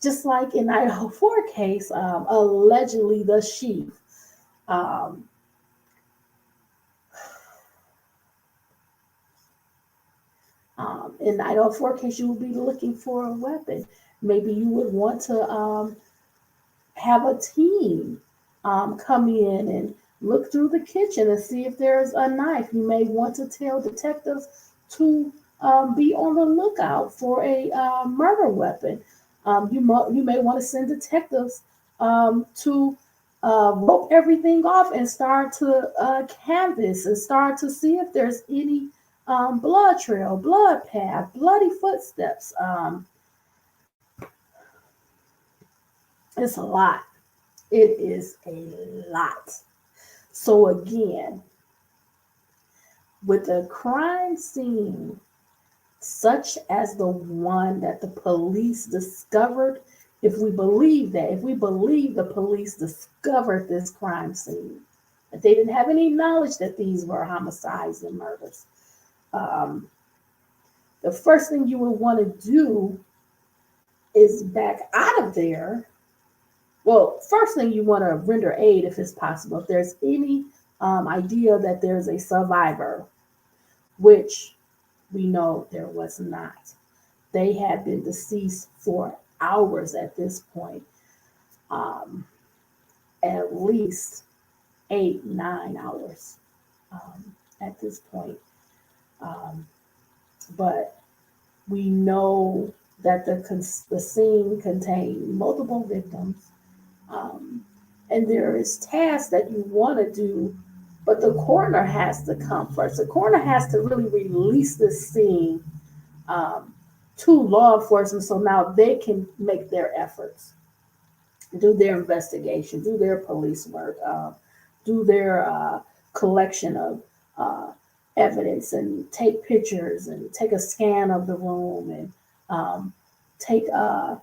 Speaker 1: just like in Idaho 4 case, allegedly the chief. Um, in Idaho 4 case, you would be looking for a weapon. Maybe you would want to have a team come in and look through the kitchen and see if there's a knife. You may want to tell detectives to be on the lookout for a murder weapon. You may want to send detectives to rope everything off and start to canvass and start to see if there's any blood trail, blood path, bloody footsteps. It's a lot. It is a lot. So again, with a crime scene such as the one that the police discovered, if we believe the police discovered this crime scene, that they didn't have any knowledge that these were homicides and murders, um, the first thing you would want to do is back out of there. Well, first thing you want to render aid if it's possible. If there's any idea that there's a survivor, which we know there was not. They had been deceased for hours at this point, um, at least 8, 9 hours at this point. Um, but we know that the scene contained multiple victims, um, and there is tasks that you want to do, but the coroner has to come first. The coroner has to really release the scene um, to law enforcement, so now they can make their efforts, do their investigation, do their police work, do their collection of uh, evidence, and take pictures and take a scan of the room and take a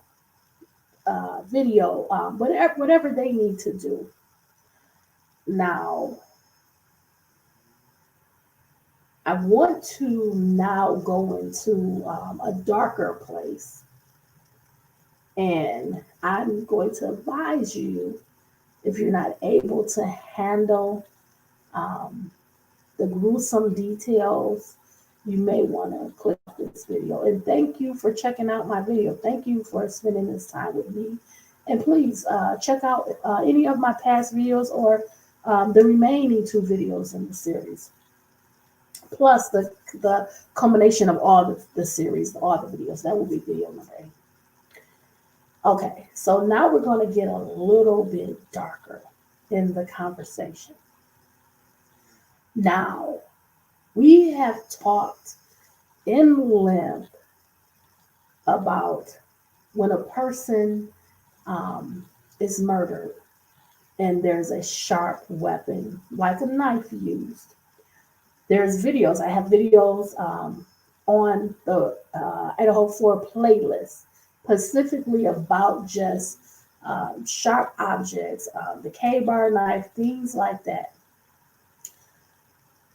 Speaker 1: video, whatever they need to do. Now, I want to now go into a darker place, and I'm going to advise you, if you're not able to handle um, the gruesome details, you may want to click this video. And thank you for checking out my video. Thank you for spending this time with me. And please check out any of my past videos or the remaining 2 videos in the series, plus the combination of all the series, all the videos. That will be video number 8. Okay, so now we're going to get a little bit darker in the conversation. Now, we have talked in length about when a person is murdered and there's a sharp weapon, like a knife used. There's videos. I have videos on the Idaho 4 playlist, specifically about just sharp objects, the K-bar knife, things like that.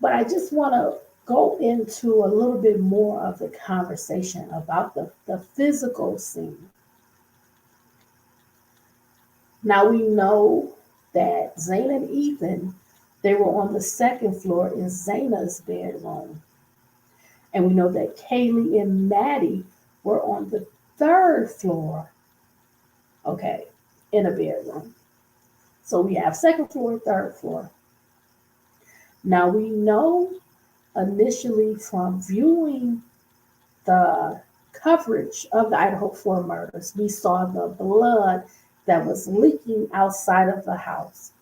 Speaker 1: But I just want to go into a little bit more of the conversation about the physical scene. Now we know that Zayna and Ethan, they were on the 2nd floor in Zayna's bedroom. And we know that Kaylee and Maddie were on the 3rd floor, okay, in a bedroom. So we have second floor, third floor. Now we know initially from viewing the coverage of the Idaho 4 murders, we saw the blood that was leaking outside of the house.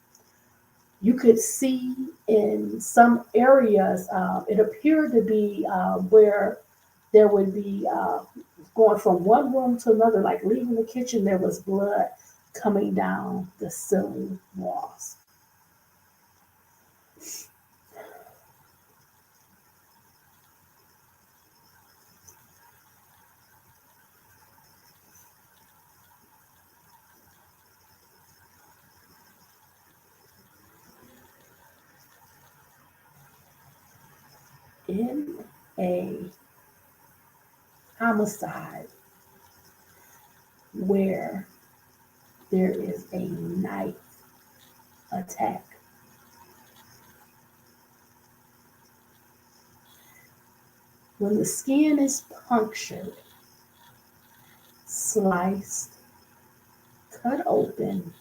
Speaker 1: You could see in some areas, it appeared to be where there would be going from one room to another, like leaving the kitchen, there was blood coming down the ceiling walls. In a homicide where there is a knife attack, when the skin is punctured, sliced, cut open,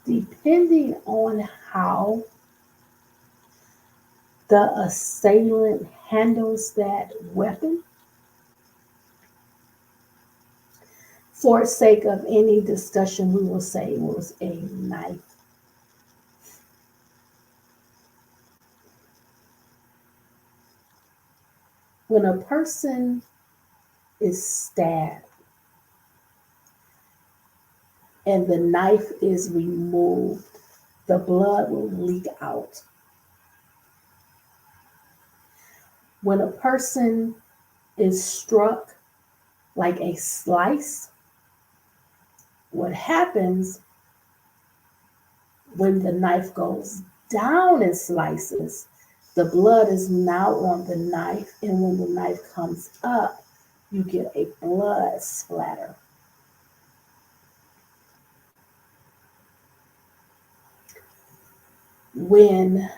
Speaker 1: depending on how the assailant handles that weapon, for sake of any discussion, we will say it was a knife. When a person is stabbed and the knife is removed, the blood will leak out. When a person is struck like a slice, what happens when the knife goes down in slices, the blood is now on the knife, and when the knife comes up, you get a blood splatter. When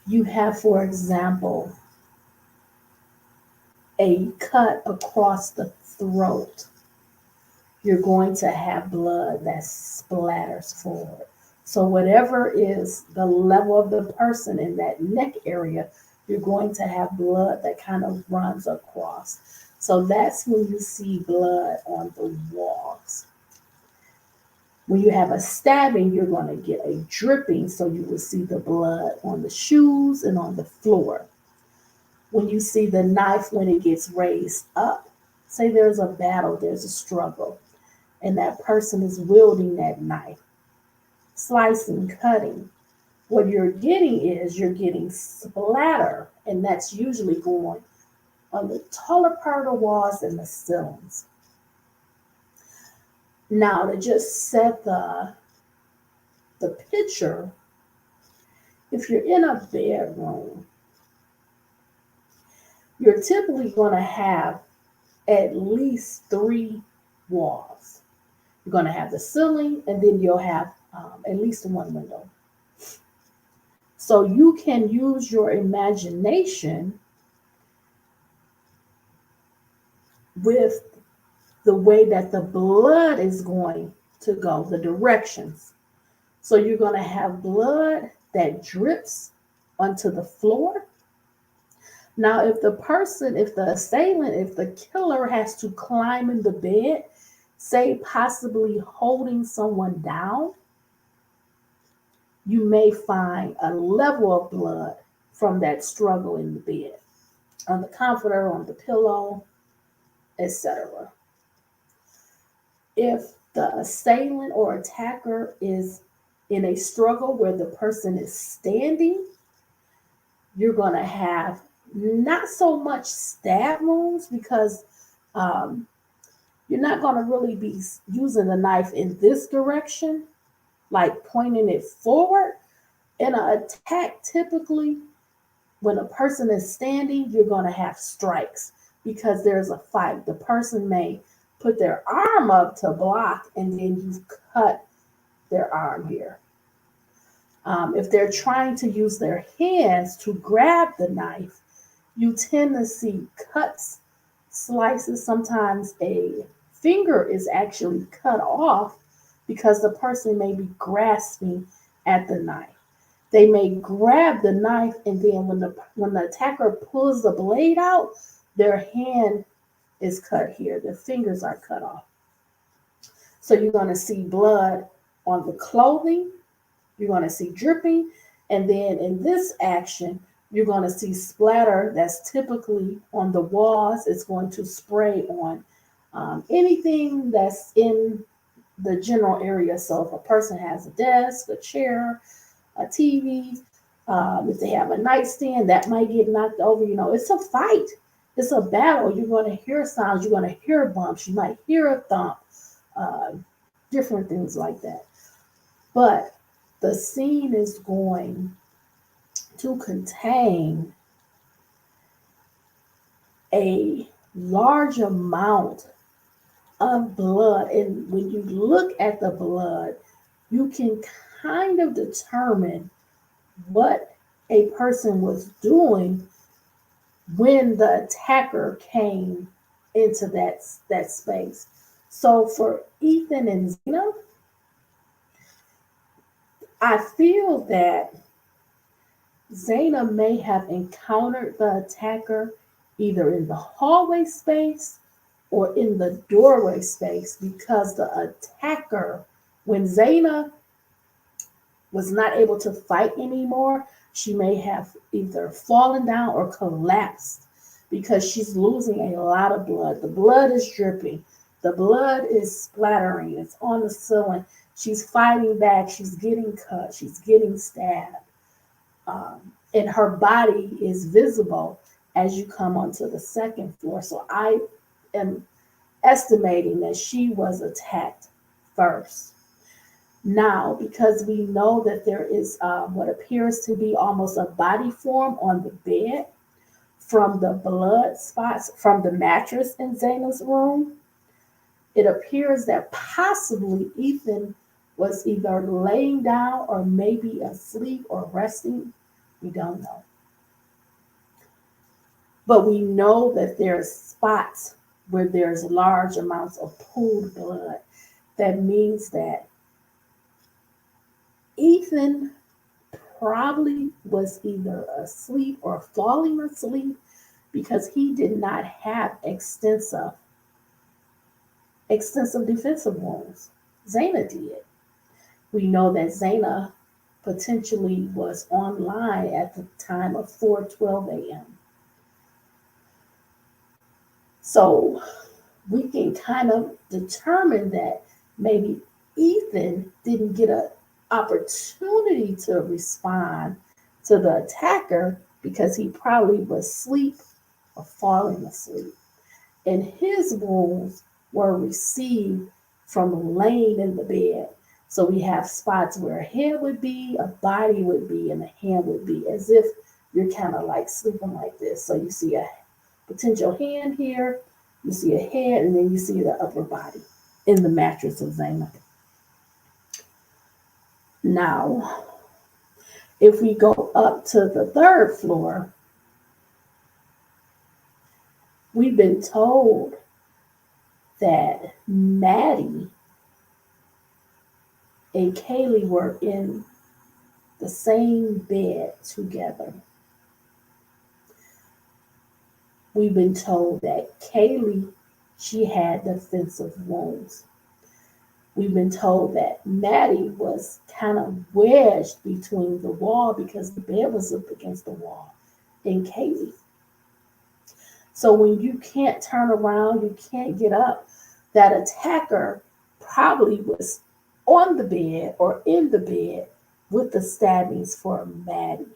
Speaker 1: you have, for example, a cut across the throat, you're going to have blood that splatters forward. So whatever is the level of the person in that neck area, you're going to have blood that kind of runs across. So that's when you see blood on the walls. When you have a stabbing, you're going to get a dripping, so you will see the blood on the shoes and on the floor. When you see the knife, when it gets raised up, say there's a battle, there's a struggle, and that person is wielding that knife, slicing, cutting. What you're getting is you're getting splatter, and that's usually going on the taller part of the walls and the ceilings. Now, to just set the picture, if you're in a bedroom, you're typically going to have at least 3 walls. You're going to have the ceiling, and then you'll have at least one window. So you can use your imagination with the way that the blood is going to go, the directions. So you're going to have blood that drips onto the floor. Now, if the assailant, if the killer has to climb in the bed, say possibly holding someone down, you may find a level of blood from that struggle in the bed, on the comforter, on the pillow, etc. If the assailant or attacker is in a struggle where the person is standing, you're going to have not so much stab wounds, because you're not going to really be using the knife in this direction, like pointing it forward. In an attack, typically, when a person is standing, you're going to have strikes because there's a fight. The person may put their arm up to block, and then you cut their arm here. If they're trying to use their hands to grab the knife, you tend to see cuts, slices. Sometimes a finger is actually cut off because the person may be grasping at the knife. They may grab the knife, and then when the attacker pulls the blade out, their hand is cut here. Their fingers are cut off. So you're going to see blood on the clothing. You're going to see dripping. And then in this action, you're going to see splatter that's typically on the walls. It's going to spray on anything that's in the general area. So if a person has a desk, a chair, a TV, if they have a nightstand, that might get knocked over. It's a fight. It's a battle. You're going to hear sounds. You're going to hear bumps. You might hear a thump, uh, different things like that. But the scene is going to contain a large amount of blood. And when you look at the blood, you can kind of determine what a person was doing when the attacker came into that space. So for Ethan and Zena, I feel that Zena may have encountered the attacker either in the hallway space or in the doorway space, because the attacker, when Zena was not able to fight anymore, she may have either fallen down or collapsed because she's losing a lot of blood. The blood is dripping. The blood is splattering. It's on the ceiling. She's fighting back. She's getting cut. She's getting stabbed. And her body is visible as you come onto the second floor. So I am estimating that she was attacked first. Now, because we know that there is what appears to be almost a body form on the bed from the blood spots from the mattress in Zena's room, it appears that possibly Ethan was either laying down or maybe asleep or resting. We don't know. But we know that there's spots where there's large amounts of pooled blood. That means that Ethan probably was either asleep or falling asleep because he did not have extensive defensive wounds. Zena did. We know that Zena potentially was online at the time of 4:12 a.m. So we can kind of determine that maybe Ethan didn't get an opportunity to respond to the attacker because he probably was asleep or falling asleep. And his wounds were received from laying in the bed. So we have spots where a head would be, a body would be, and a hand would be, as if you're kind of like sleeping like this. So you see a potential hand here, you see a head, and then you see the upper body in the mattress of Zena. Now, if we go up to the third floor, we've been told that Maddie and Kaylee were in the same bed together. We've been told that Kaylee, she had defensive wounds. We've been told that Maddie was kind of wedged between the wall because the bed was up against the wall, and Kaylee. So when you can't turn around, you can't get up, that attacker probably was on the bed or in the bed with the stabbings for Maddie.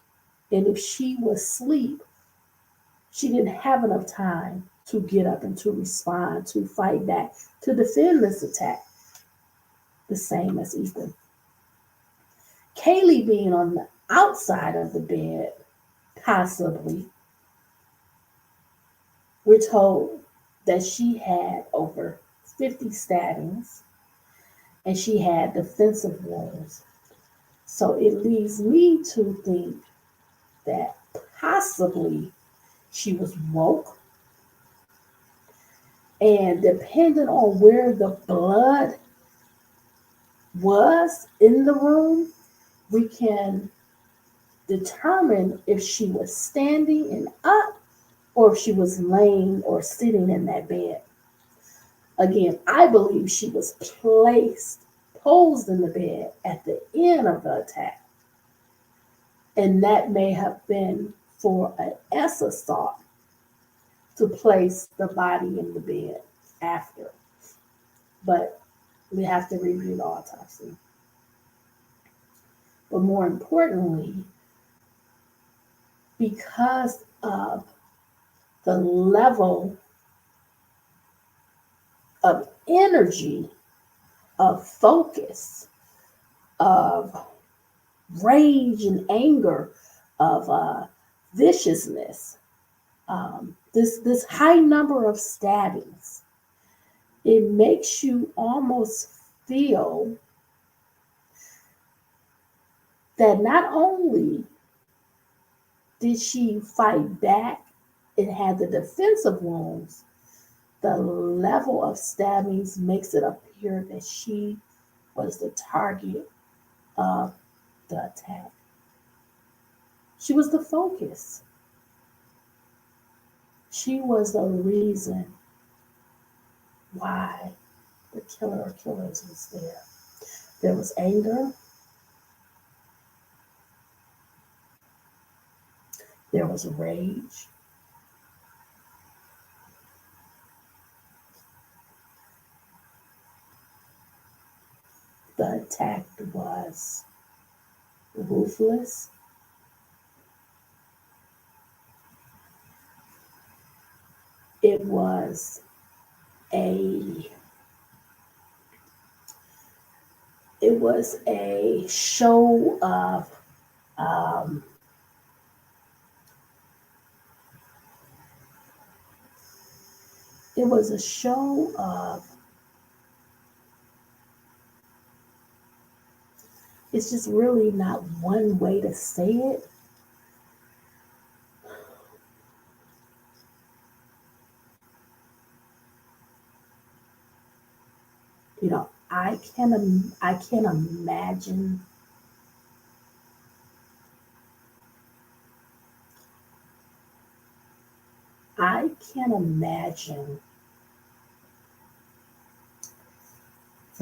Speaker 1: And if she was asleep, she didn't have enough time to get up and to respond, to fight back, to defend this attack, the same as Ethan. Kaylee being on the outside of the bed, possibly, we're told that she had over 50 stabbings and she had defensive wounds. So it leads me to think that possibly She was woke. And depending on where the blood was in the room, we can determine if she was standing and up or if she was laying or sitting in that bed. Again, I believe she was posed in the bed at the end of the attack. And that may have been for an S assault to place the body in the bed after. But we have to review the autopsy. But more importantly, because of the level of energy, of focus, of rage and anger, of viciousness, this high number of stabbings, it makes you almost feel that not only did she fight back and had the defensive wounds, the level of stabbings makes it appear that she was the target of the attack. She was the focus. She was the reason why the killer or killers was there. There was anger. There was rage. The attack was ruthless. It was a show of it was a show of, it's just really not one way to say it. You know, I can imagine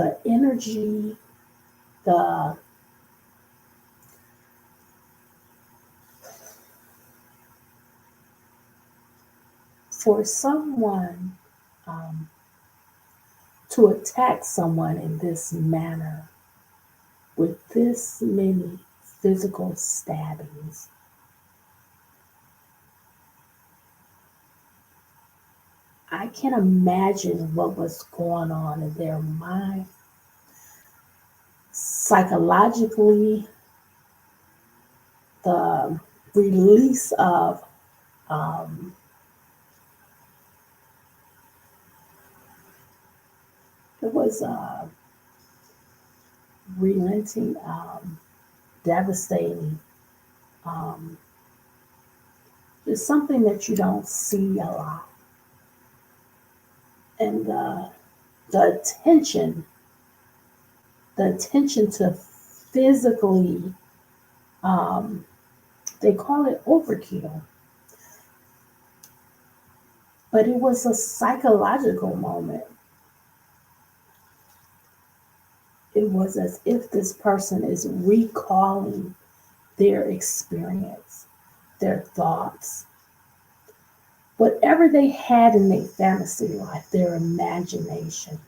Speaker 1: the energy, the for someone to attack someone in this manner with this many physical stabbings. I can imagine what was going on in their mind psychologically, the release of it was relenting, devastating. Um, it's something that you don't see a lot. And the attention to physically, um, they call it overkill, but it was a psychological moment. It was as if this person is recalling their experience, their thoughts, whatever they had in their fantasy life, their imagination.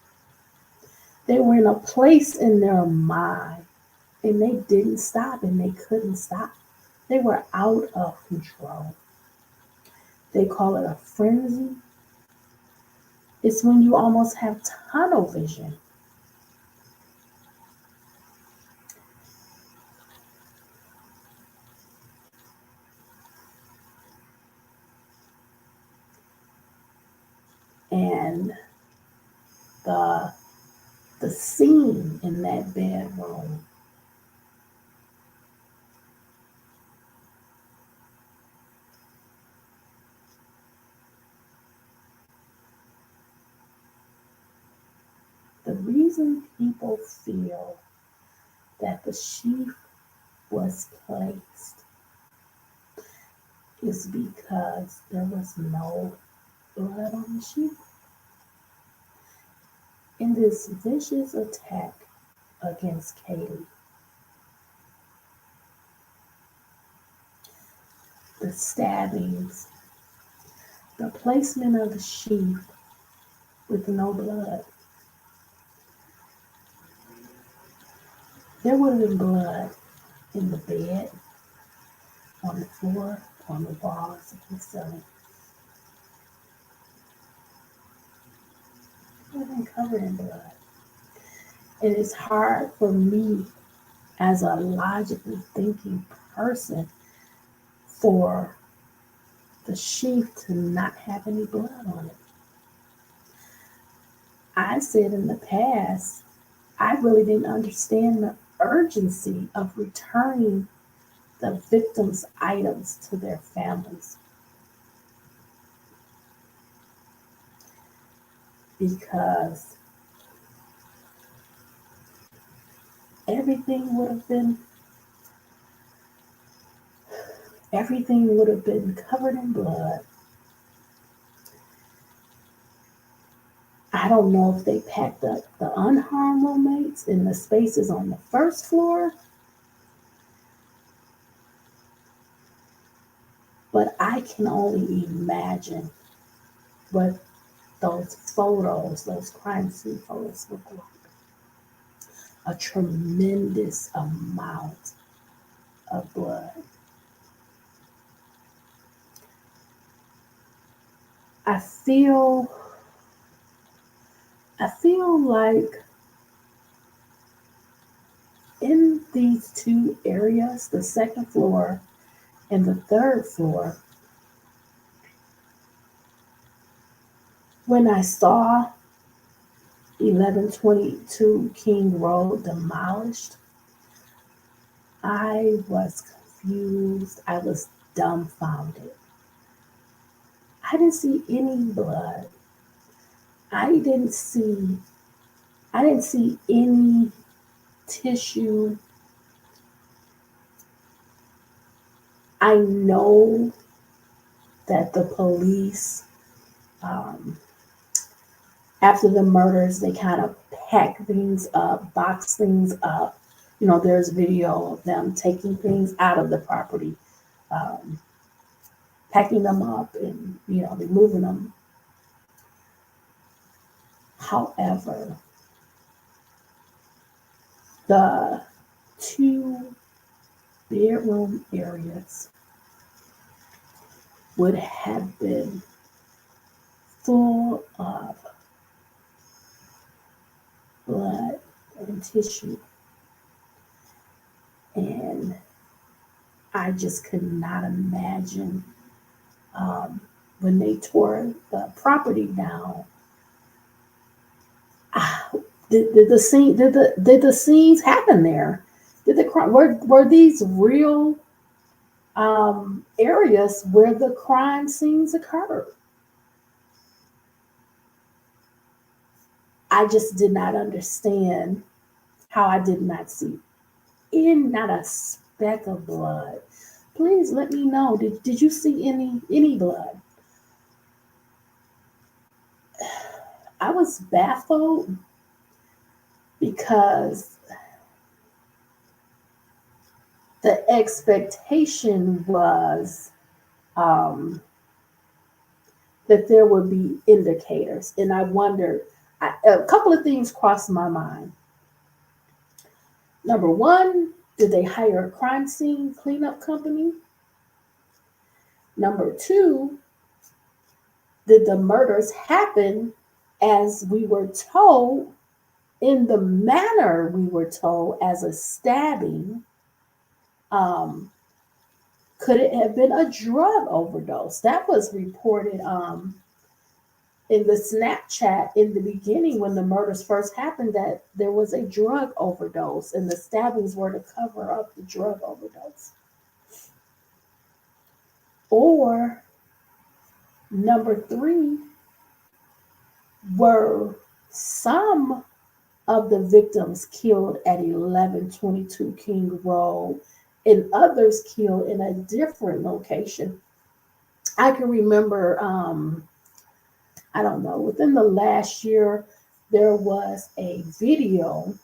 Speaker 1: They were in a place in their mind and they didn't stop and they couldn't stop. They were out of control. They call it a frenzy. It's when you almost have tunnel vision. And the scene in that bedroom, reason people feel that the sheath was placed is because there was no blood on the sheath. In this vicious attack against Kaylee, the stabbings, the placement of the sheath with no blood, there would have been blood in the bed, on the floor, on the walls of the ceiling. It would have been covered in blood. And it's hard for me as a logically thinking person for the sheath to not have any blood on it. I said in the past, I really didn't understand the urgency of returning the victims' items to their families. Because everything would have been covered in blood. I don't know if they packed up the unharmed roommates in the spaces on the first floor, but I can only imagine what those photos, those crime scene photos look like. A tremendous amount of blood. I feel like in these two areas, the second floor and the third floor, when I saw 1122 King Road demolished, I was confused. I was dumbfounded. I didn't see any blood. I didn't see any tissue. I know that the police, after the murders, they kind of pack things up, box things up. There's video of them taking things out of the property, um, packing them up and, removing them. However, the two bedroom areas would have been full of blood and tissue. And I just could not imagine when they tore the property down. Did the scenes happen there? Were these real areas where the crime scenes occurred? I just did not understand how I did not see not a speck of blood. Please let me know. Did you see any blood? I was baffled because the expectation was that there would be indicators. And I wondered, a couple of things crossed my mind. Number one, did they hire a crime scene cleanup company? Number two, did the murders happen as we were told, in the manner we were told, as a stabbing? Could it have been a drug overdose? That was reported in the Snapchat in the beginning when the murders first happened, that there was a drug overdose and the stabbings were to cover up the drug overdose. Or number three, were some of the victims killed at 1122 King Road and others killed in a different location. I can remember, I don't know, within the last year, there was a video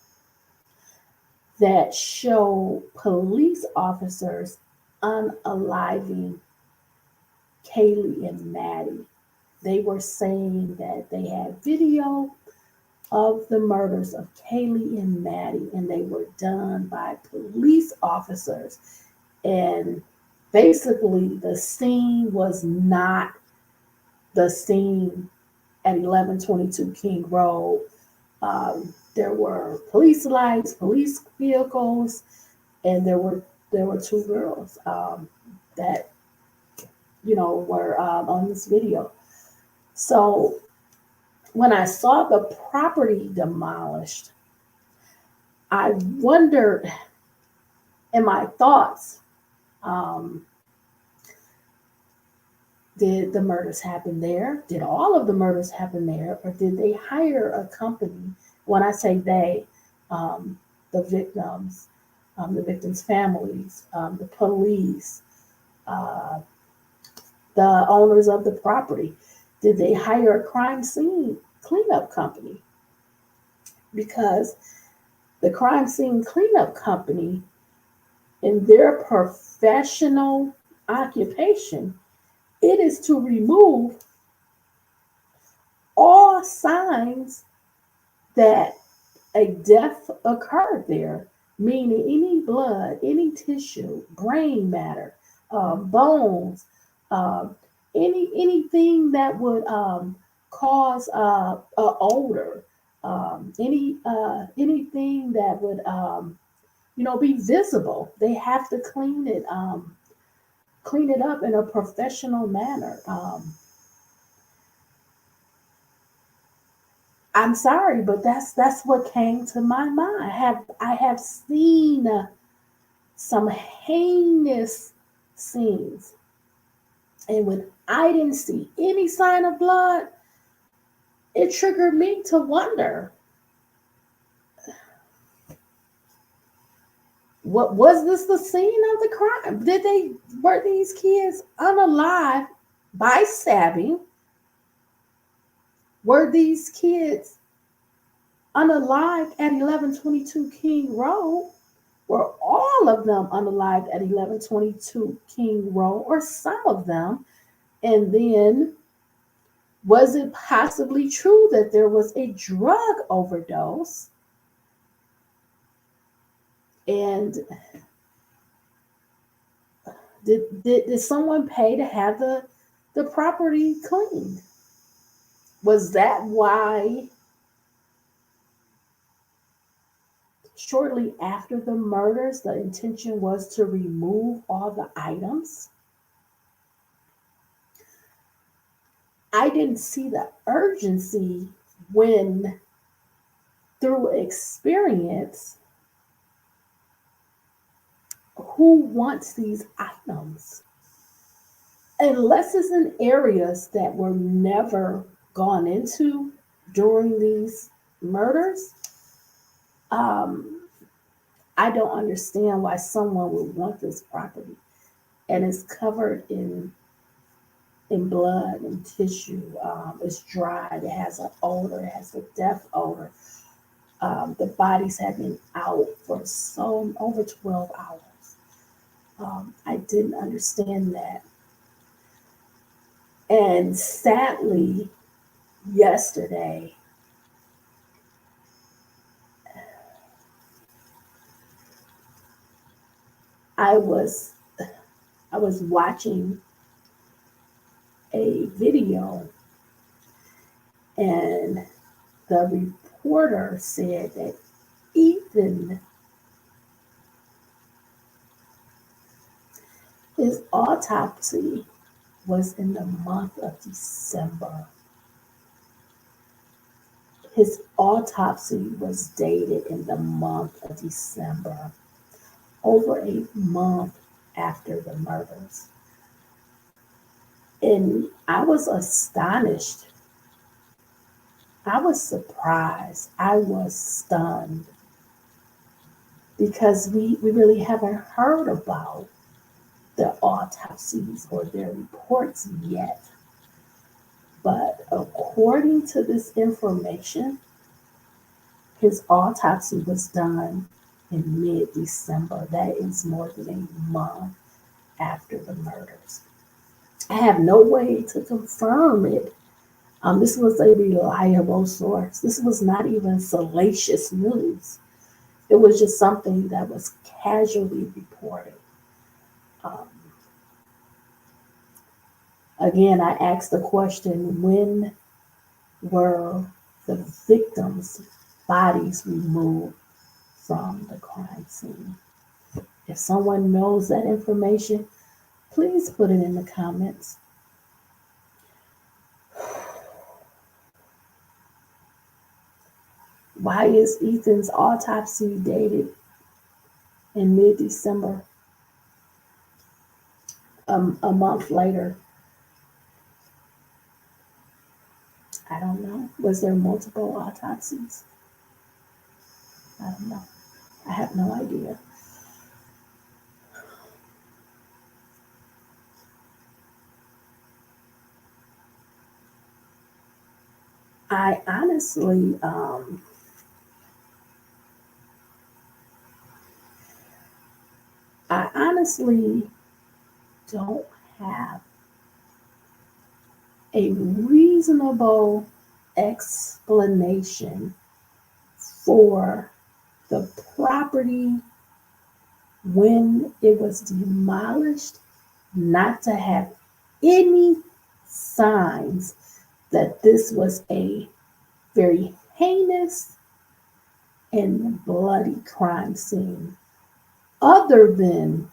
Speaker 1: that showed police officers unaliving Kaylee and Maddie. They were saying that they had video of the murders of Kaylee and Maddie, and they were done by police officers. And basically, the scene was not the scene at 1122 King Road. There were police lights, police vehicles, and there were two girls that were on this video. So when I saw the property demolished, I wondered in my thoughts, um, did the murders happen there? Did all of the murders happen there? Or did they hire a company? When I say they, um, the victims, the victims' families, the police, uh, the owners of the property, did they hire a crime scene cleanup company? Because the crime scene cleanup company, in their professional occupation, it is to remove all signs that a death occurred there, meaning any blood, any tissue, brain matter, bones, um, anything that would cause a odor, anything that would be visible. They have to clean it up in a professional manner. I'm sorry, but that's what came to my mind. I have seen some heinous scenes, and when I didn't see any sign of blood, it triggered me to wonder, what was this the scene of the crime? Were these kids unalive by stabbing? Were these kids unalived at 1122 King Road? Were all of them unalived at 1122 King Road, or some of them? And then, was it possibly true that there was a drug overdose? And did someone pay to have the property cleaned? Was that why shortly after the murders the intention was to remove all the items? I didn't see the urgency when, through experience, who wants these items? Unless it's in areas that were never gone into during these murders, um, I don't understand why someone would want this property, and it's covered in blood and tissue. It's dried. It has an odor. It has a death odor. The bodies have been out for so over 12 hours. I didn't understand that. And sadly, yesterday, I was I was watching a video, and the reporter said that Ethan, his autopsy was in the month of December. His autopsy was dated in the month of December, over a month after the murders. And I was astonished. I was surprised. I was stunned because we really haven't heard about the autopsies or their reports yet. But according to this information, his autopsy was done in mid-December. That is more than a month after the murders. I have no way to confirm it. This was a reliable source. This was not even salacious news. It was just something that was casually reported. Um, Again, I asked the question, when were the victims' bodies removed from the crime scene? If someone knows that information, please put it in the comments. Why is Ethan's autopsy dated in mid-December, a month later? I don't know. Was there multiple autopsies? I don't know. I have no idea. I honestly, I honestly don't have a reasonable explanation for the property when it was demolished not to have any signs that this was a very heinous and bloody crime scene, other than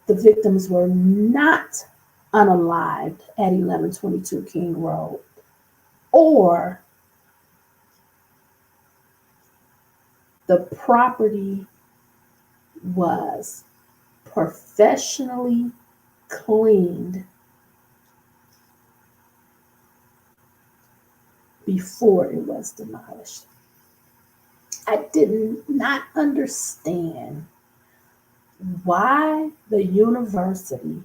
Speaker 1: the victims were not unalived at 1122 King Road, or the property was professionally cleaned before it was demolished. I did not understand why the university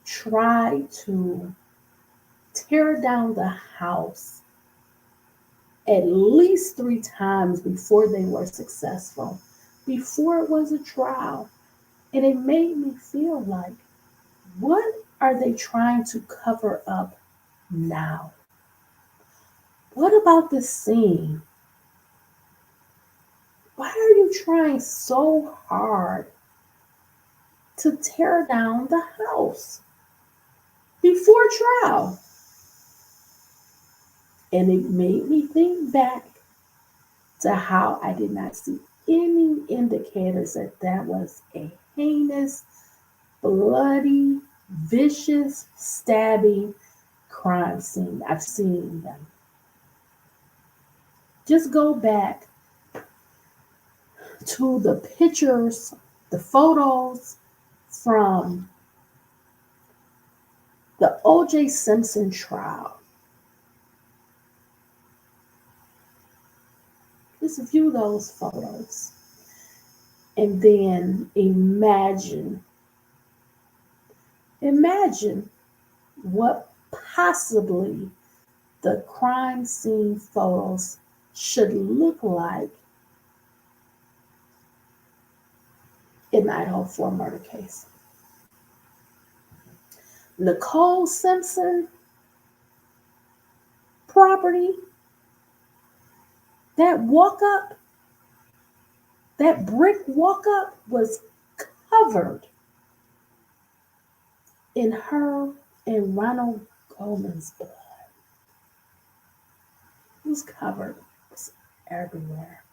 Speaker 1: tried to tear down the house at least 3 times before they were successful, before it was a trial. And it made me feel like, what are they trying to cover up now? What about the scene? Why are you trying so hard to tear down the house before trial? And it made me think back to how I did not see any indicators that that was a heinous, bloody, vicious, stabbing crime scene. I've seen them. Just go back to the pictures, the photos from the O.J. Simpson trial. Just view those photos and then imagine what possibly the crime scene photos should look like in the Idaho 4 murder case. Nicole Simpson property, that walk up, that brick walk up was covered in her and Ronald Goldman's blood. It was covered. It was everywhere.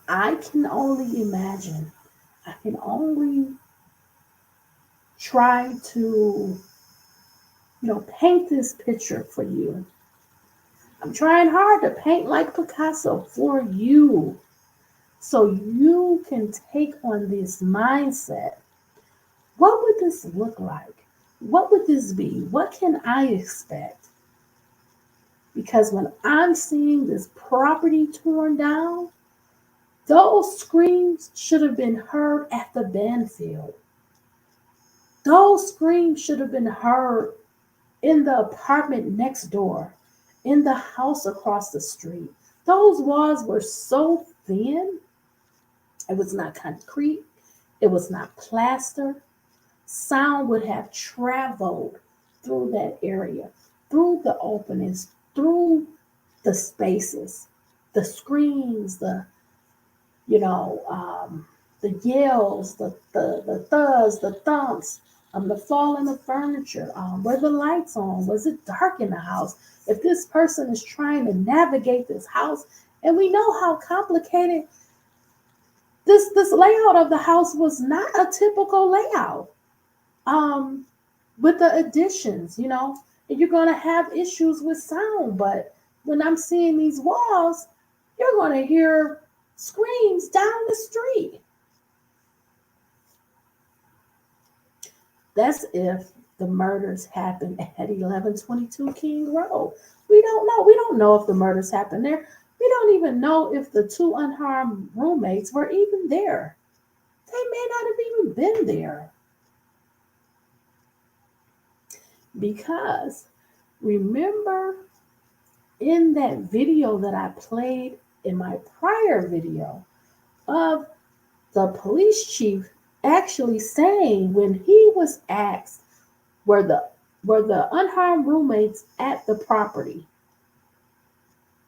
Speaker 1: I can only imagine. I can only try to, paint this picture for you. I'm trying hard to paint like Picasso for you. So you can take on this mindset. What would this look like? What would this be? What can I expect? Because when I'm seeing this property torn down, those screams should have been heard at the band field. Those screams should have been heard in the apartment next door, in the house across the street. Those walls were so thin, it was not concrete, it was not plaster. Sound would have traveled through that area, through the openings, through the spaces, the screams, you know, the yells, the thuds, the thumps, the falling of furniture. Were the lights on? Was it dark in the house? If this person is trying to navigate this house, and we know how complicated this layout of the house was, not a typical layout. Um, with the additions, you're gonna have issues with sound, but when I'm seeing these walls, you're gonna hear screams down the street. That's if the murders happened at 1122 King Road. We don't know. We don't know if the murders happened there. We don't even know if the two unharmed roommates were even there. They may not have even been there. Because remember in that video that I played in my prior video of the police chief actually saying, when he was asked, were the unharmed roommates at the property?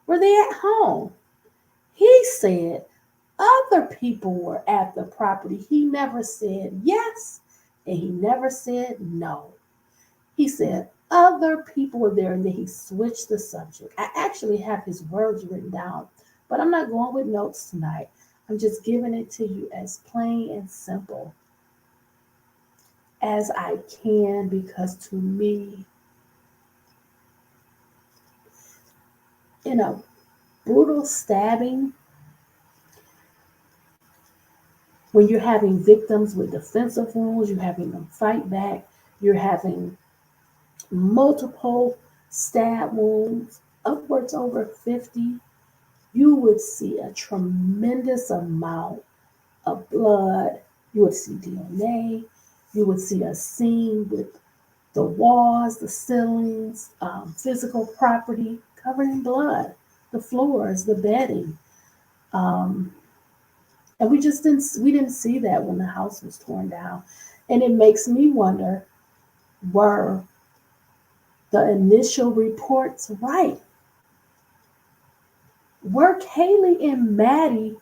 Speaker 1: Were they at home? He said other people were at the property. He never said yes, and he never said no. He said other people were there, and then he switched the subject. I actually have his words written down, but I'm not going with notes tonight. I'm just giving it to you as plain and simple as I can, because to me, in a brutal stabbing, when you're having victims with defensive wounds, you're having them fight back, you're having multiple stab wounds, upwards over 50, you would see a tremendous amount of blood. You would see DNA. You would see a scene with the walls, the ceilings, physical property covered in blood, the floors, the bedding. Um, and we didn't see that when the house was torn down. And it makes me wonder, were the initial reports right? Were Kaylee and Maddie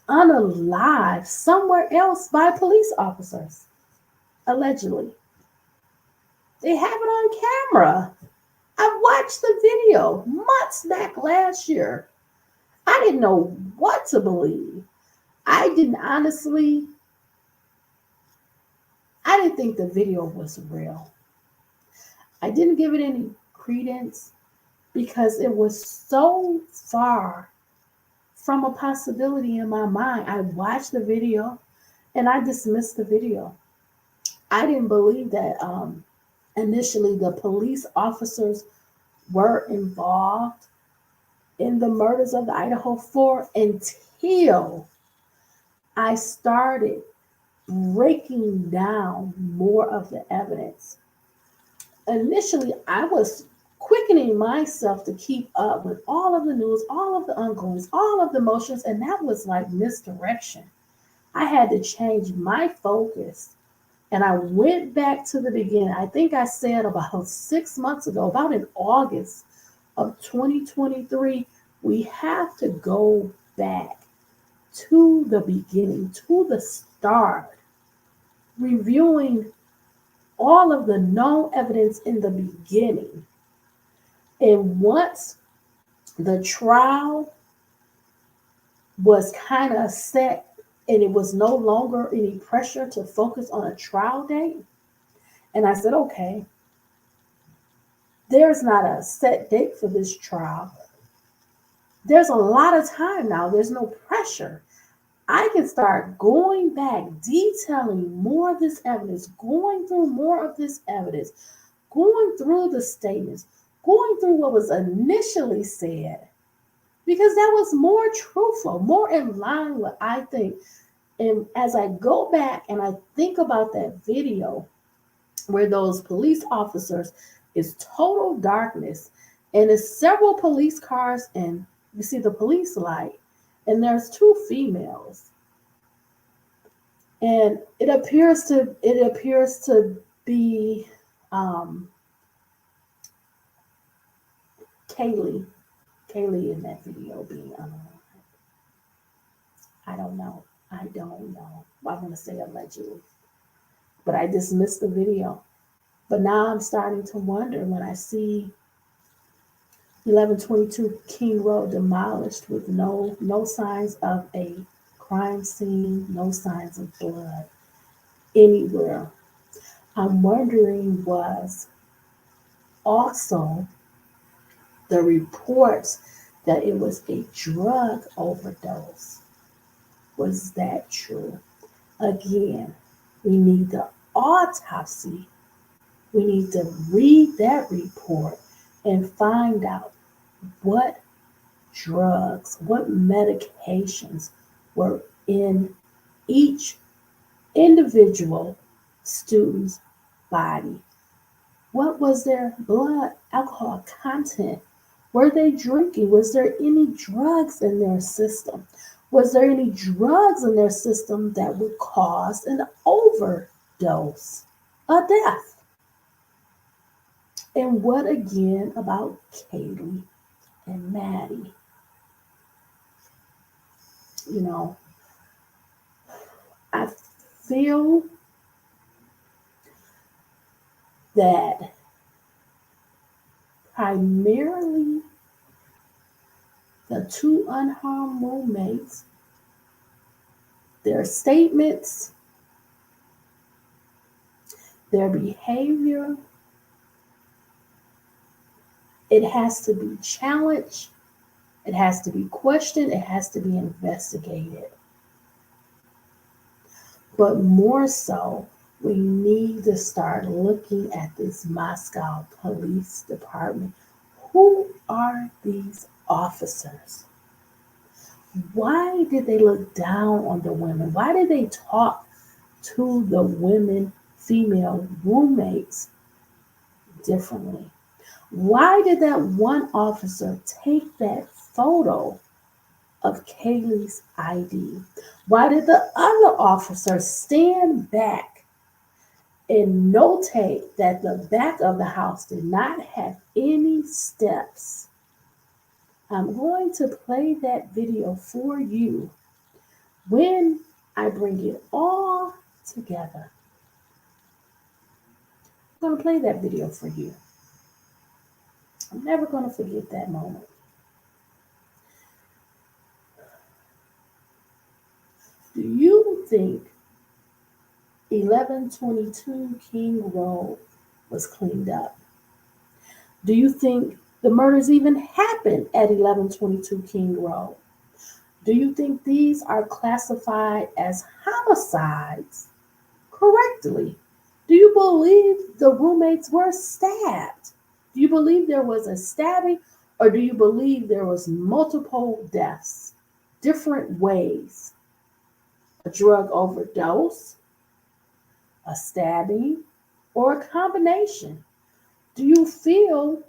Speaker 1: unalive somewhere else by police officers? Allegedly. They have it on camera. I watched the video months back last year. I didn't know what to believe. I didn't honestly, I didn't think the video was real. I didn't give it any credence because it was so far from a possibility in my mind. I watched the video and I dismissed the video. I didn't believe that initially the police officers were involved in the murders of the Idaho Four until I started breaking down more of the evidence. Initially, I was quickening myself to keep up with all of the news, all of the ongoings, all of the motions, and that was like misdirection. I had to change my focus, and I went back to the beginning. I think I said about 6 months ago, about in August of 2023, we have to go back to the beginning, to the start, reviewing all of the known evidence in the beginning. And once the trial was kind of set and it was no longer any pressure to focus on a trial date, and I said, okay, there's not a set date for this trial. There's a lot of time now. There's no pressure. I can start going back, detailing more of this evidence, going through more of this evidence, going through the statements, going through what was initially said, because that was more truthful, more in line with I think. And as I go back and I think about that video where those police officers, is total darkness, and it's several police cars, and you see the police light, and there's two females, and it appears to be um, Kaylee, Kaylee in that video being unalive. I don't know. I don't know. I want to say allegedly, but I dismissed the video. But now I'm starting to wonder when I see 1122 King Road demolished with no signs of a crime scene, no signs of blood anywhere. I'm wondering was also the reports that it was a drug overdose. Was that true? Again, we need the autopsy. We need to read that report and find out what drugs, what medications were in each individual student's body. What was their blood alcohol content? Were they drinking? Was there any drugs in their system? Was there any drugs in their system that would cause an overdose, a death? And what again about Kaylee and Maddie? You know, I feel that primarily the two unharmed roommates, their statements, their behavior, it has to be challenged, it has to be questioned, it has to be investigated. But more so, we need to start looking at this Moscow Police Department. Who are these officers? Why did they look down on the women? Why did they talk to the women, female roommates differently? Why did that one officer take that photo of Kaylee's ID? Why did the other officer stand back and notate that the back of the house did not have any steps? I'm going to play that video for you when I bring it all together. I'm going to play that video for you. I'm never going to forget that moment. Do you think 1122 King Road was cleaned up? Do you think the murders even happened at 1122 King Road? Do you think these are classified as homicides correctly? Do you believe the roommates were stabbed? Do you believe there was a stabbing, or do you believe there was multiple deaths, different ways? A drug overdose, a stabbing, or a combination? Do you feel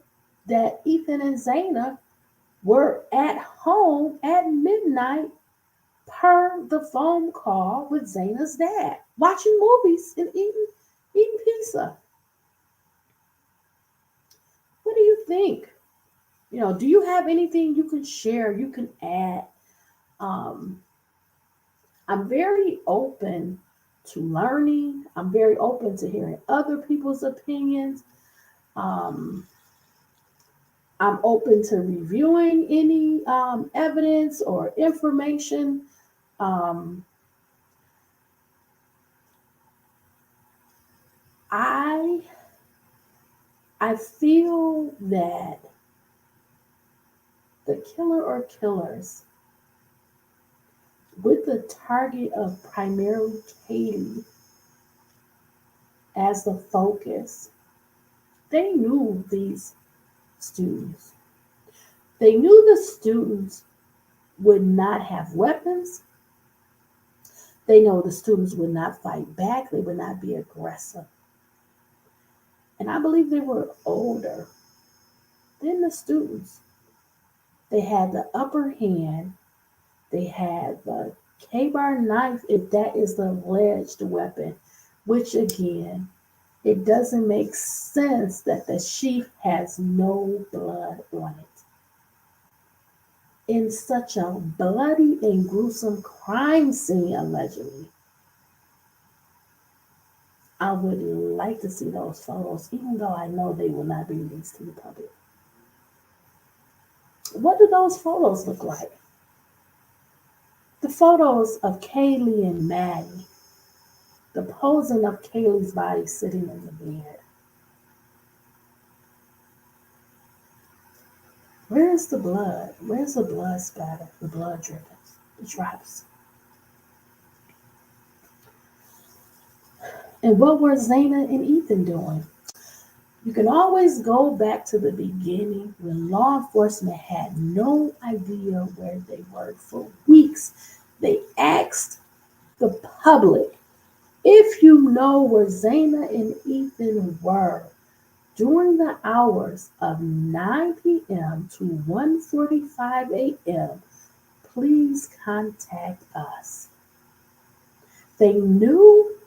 Speaker 1: that Ethan and Zaina were at home at midnight per the phone call with Zaina's dad, watching movies and eating pizza? What do you think? Do you have anything you can share, you can add? Um, I'm very open to learning. I'm very open to hearing other people's opinions. Um, I'm open to reviewing any evidence or information. Um, I I feel that the killer or killers with the target of primarily Katie as the focus. They knew these students. They knew the students would not have weapons. They know the students would not fight back. They would not be aggressive. And I believe they were older than the students. They had the upper hand. They had the K-bar knife, if that is the alleged weapon, which again, it doesn't make sense that the sheath has no blood on it. In such a bloody and gruesome crime scene, allegedly. I would like to see those photos, even though I know they will not be released to the public. What do those photos look like? The photos of Kaylee and Maddie, the posing of Kaylee's body sitting in the bed. Where's the blood? Where's the blood spatter, the blood drippings, the drops? And what were Zaina and Ethan doing? You can always go back to the beginning when law enforcement had no idea where they were for weeks. They asked the public, if you know where Zaina and Ethan were during the hours of 9 p.m. to 1:45 a.m., please contact us. They knew,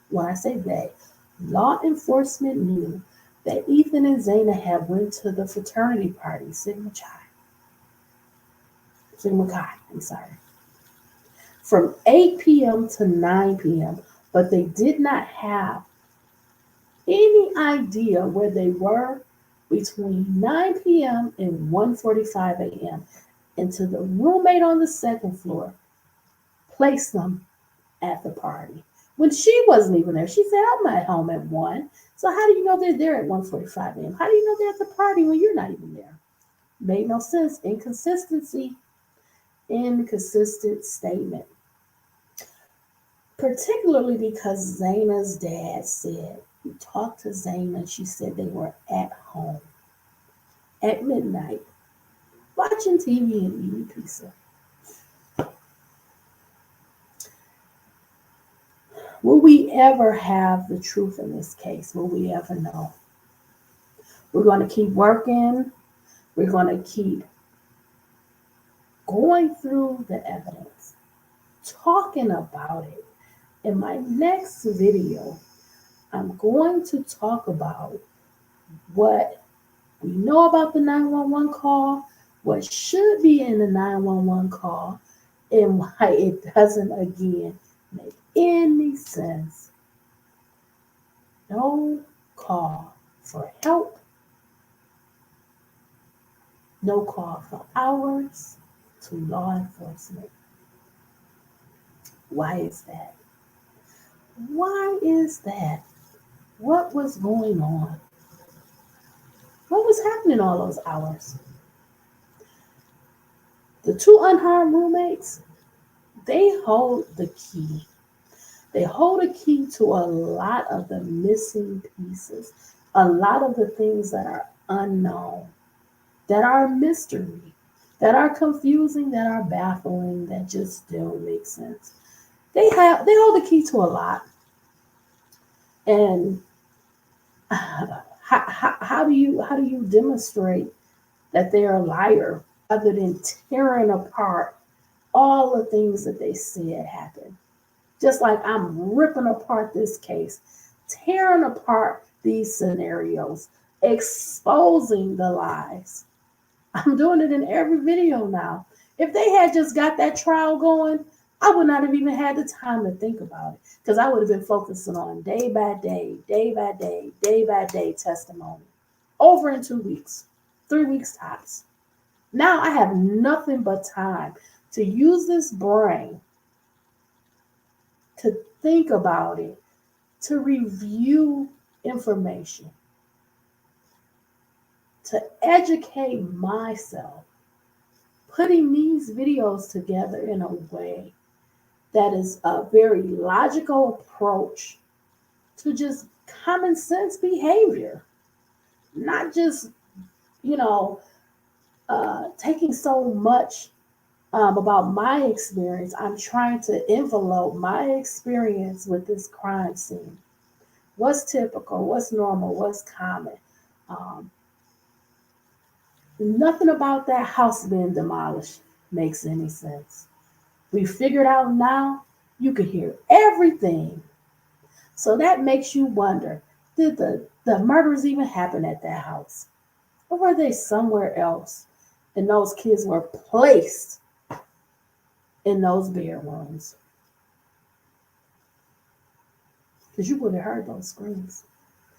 Speaker 1: when I say they, law enforcement knew that Ethan and Zaina had went to the fraternity party, Sigma Chi. Sigma Chi, I'm sorry. From 8 p.m. to 9 p.m., but they did not have any idea where they were between 9 p.m. and 1:45 a.m. until the roommate on the second floor placed them at the party. When she wasn't even there, she said, I'm at home at 1. So how do you know they're there at 1:45 a.m.? How do you know they're at the party when you're not even there? Made no sense. Inconsistency. Inconsistent statement. Particularly because Zaina's dad said, he talked to Zaina, she said they were at home at midnight, watching TV and eating pizza. Will we ever have the truth in this case? Will we ever know? We're going to keep working. We're going to keep going through the evidence, talking about it. In my next video, I'm going to talk about what we know about the 911 call, what should be in the 911 call, and why it doesn't, again, make any sense. No call for help, no call for hours to law enforcement. Why is that? Why is that? What was going on? What was happening all those hours? The two unharmed roommates, they hold the key. They hold a key to a lot of the missing pieces, a lot of the things that are unknown, that are mystery, that are confusing, that are baffling, that just don't make sense. They hold the key to a lot. And how do you demonstrate that they're a liar other than tearing apart all the things that they said happened? Just like I'm ripping apart this case, tearing apart these scenarios, exposing the lies. I'm doing it in every video now. If they had just got that trial going, I would not have even had the time to think about it, because I would have been focusing on day by day, day by day, day by day testimony over in 2 weeks, 3 weeks tops. Now I have nothing but time to use this brain to think about it, to review information, to educate myself, putting these videos together in a way That is a very logical approach to just common sense behavior, not just, you know, taking so much about my experience. I'm trying to envelope my experience with this crime scene. What's typical? What's normal? What's common? Um, Nothing about that house being demolished makes any sense. We figured out now you could hear everything. So that makes you wonder, did the murders even happen at that house? Or were they somewhere else? And those kids were placed in those bedrooms. Because you would have heard those screams.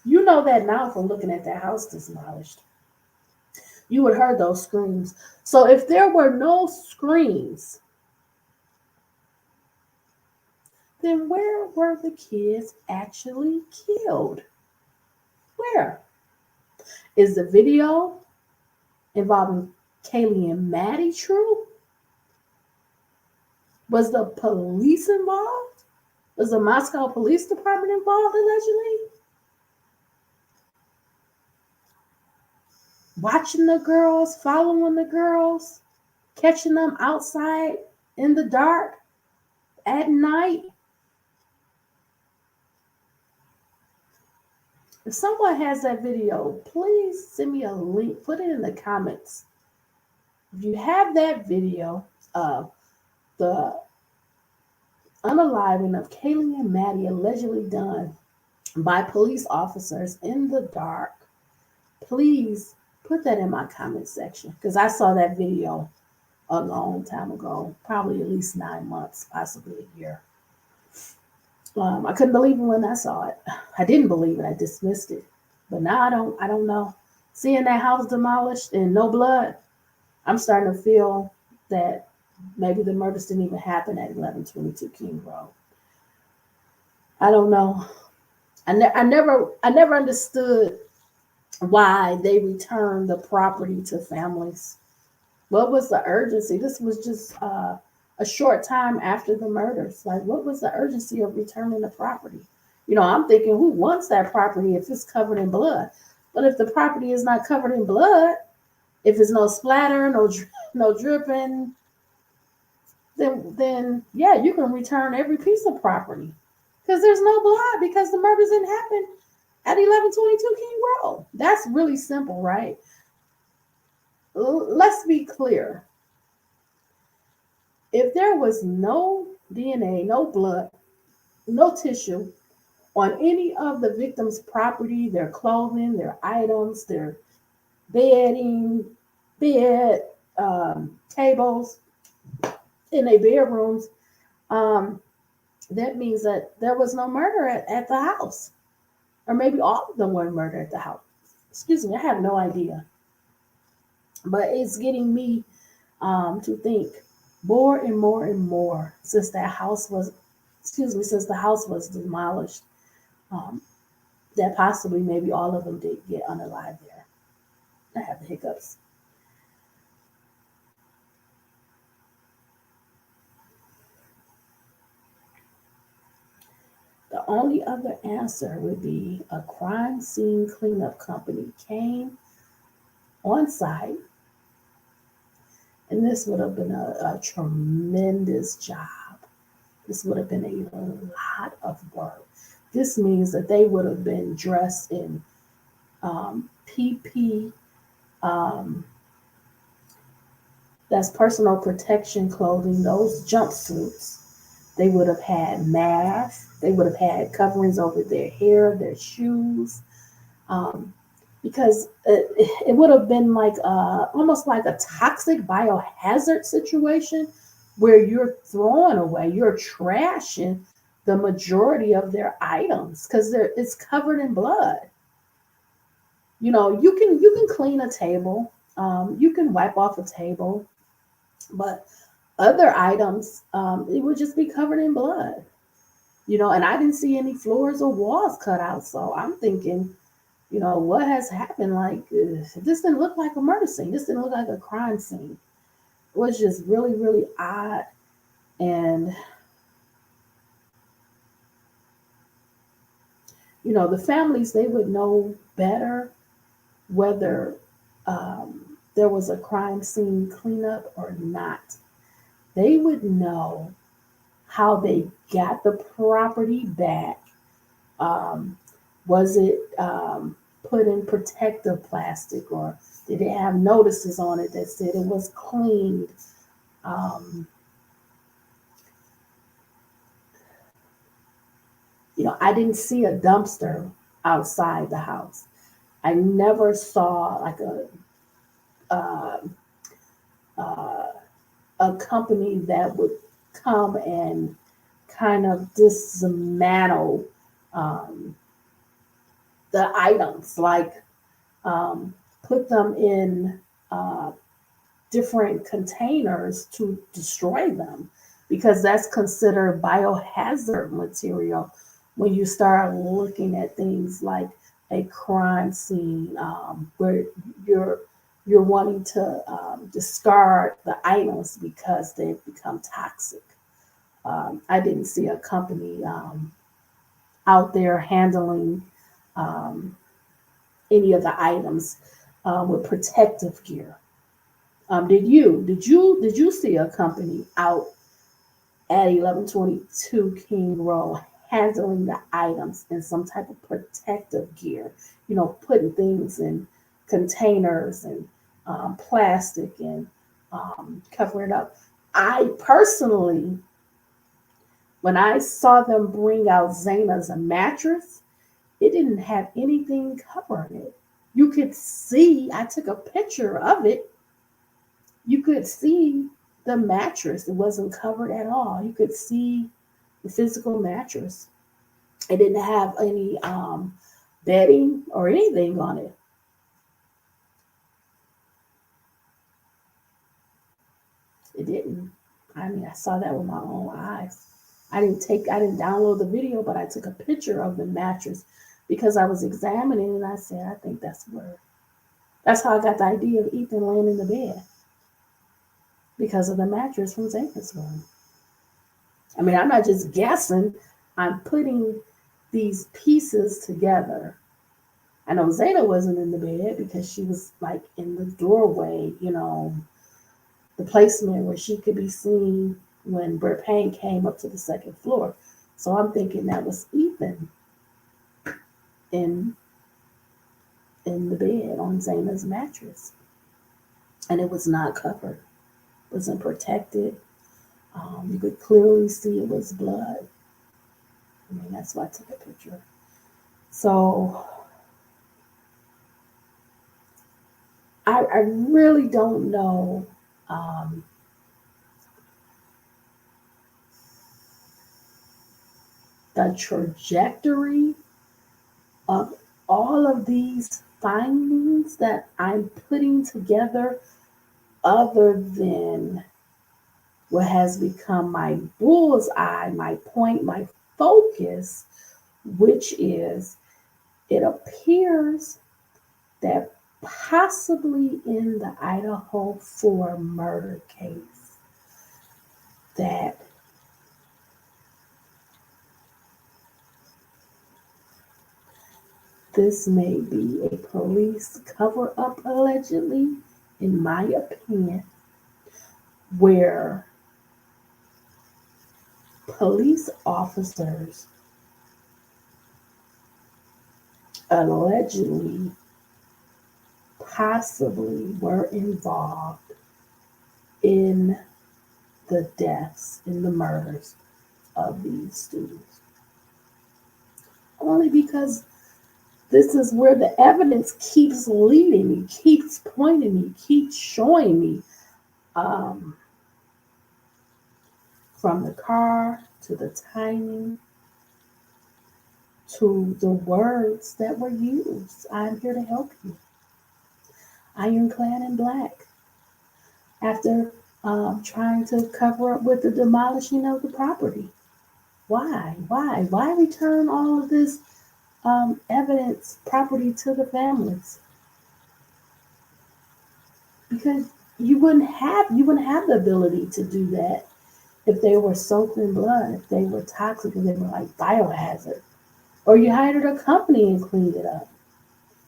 Speaker 1: You know that now from looking at that house demolished. You would have heard those screams. So if there were no screams, then where were the kids actually killed? Where? Is the video involving Kaylee and Maddie true? Was the police involved? Was the Moscow Police Department involved allegedly? Watching the girls, following the girls, catching them outside in the dark at night? If someone has that video, please send me a link, put it in the comments. If you have that video of the unaliving of Kaylee and Maddie allegedly done by police officers in the dark, please put that in my comment section because I saw that video a long time ago, probably at least 9 months, possibly a year. I couldn't believe it when I saw it. I didn't believe it. I dismissed it. But now I don't know. Seeing that house demolished and no blood, I'm starting to feel that maybe the murders didn't even happen at 1122 King Road. I don't know. I never understood why they returned the property to families. What was the urgency? This was just a short time after the murders. Like, what was the urgency of returning the property? You know, I'm thinking, who wants that property if it's covered in blood? But if the property is not covered in blood, if it's no splatter, no dripping, then yeah, you can return every piece of property because there's no blood because the murders didn't happen at 1122 King Road. That's really simple, right? Let's be clear. If there was no DNA, no blood, no tissue on any of the victims' property, their clothing, their items, their bedding, bed, tables, in their bedrooms, that means that there was no murder at the house. Or maybe all of them were murdered at the house. Excuse me, I have no idea. But it's getting me to think more and more and more since the house was demolished, that possibly maybe all of them did get unalive there. I have the hiccups. The only other answer would be a crime scene cleanup company came on site, and this would have been a tremendous job. This would have been a lot of work. This means that they would have been dressed in PP, um, that's personal protection clothing, those jumpsuits. They would have had masks. They would have had coverings over their hair, their shoes, because it would have been like almost like a toxic biohazard situation where you're throwing away, you're trashing the majority of their items because it's covered in blood. You know, you can clean a table, you can wipe off a table, but other items, it would just be covered in blood. You know, and I didn't see any floors or walls cut out, so I'm thinking, you know, what has happened? Like, this didn't look like a murder scene. This didn't look like a crime scene. It was just really, really odd. And The families, they would know better whether there was a crime scene cleanup or not. They would know how they got the property back. Um, was it put in protective plastic, or did it have notices on it that said it was cleaned? Um, I didn't see a dumpster outside the house. I never saw like uh, uh, a company that would come and kind of dismantle um, the items, like um, put them in uh, different containers to destroy them, because that's considered biohazard material when you start looking at things like a crime scene, where you're you're wanting to discard the items because they've become toxic. I didn't see a company out there handling um, any of the items with protective gear. Did you see a company out at 1122 King Road handling the items in some type of protective gear? Putting things in containers and plastic and covering it up. I personally, when I saw them bring out Zaina's mattress, it didn't have anything covering it. You could see, I took a picture of it. You could see the mattress. It wasn't covered at all. You could see the physical mattress. It didn't have any bedding or anything on it. It didn't. I mean, I saw that with my own eyes. I didn't download the video, but I took a picture of the mattress because I was examining it, and I said, I think that's how I got the idea of Ethan laying in the bed, because of the mattress from Zayna's room. I mean, I'm not just guessing. I'm putting these pieces together. I know Zayna wasn't in the bed because she was like in the doorway, the placement where she could be seen when Brett Payne came up to the second floor. So I'm thinking that was Ethan in in the bed on Zayna's mattress. And it was not covered, it wasn't protected. You could clearly see it was blood. I mean, that's why I took a picture. So I really don't know um, the trajectory of all of these findings that I'm putting together, other than what has become my bullseye, my point, my focus, which is, it appears that possibly in the Idaho 4 murder case, that this may be a police cover up, allegedly, in my opinion, where police officers allegedly, possibly were involved in the deaths, in the murders of these students. Only because this is where the evidence keeps leading me, keeps pointing me, keeps showing me, um, from the car to the timing to the words that were used. I'm here to help you. Ironclad in black. After trying to cover up with the demolishing of the property. Why? Why? Why return all of this evidence, property to the families? Because you wouldn't have the ability to do that if they were soaked in blood, if they were toxic, if they were like biohazard. Or you hired a company and cleaned it up.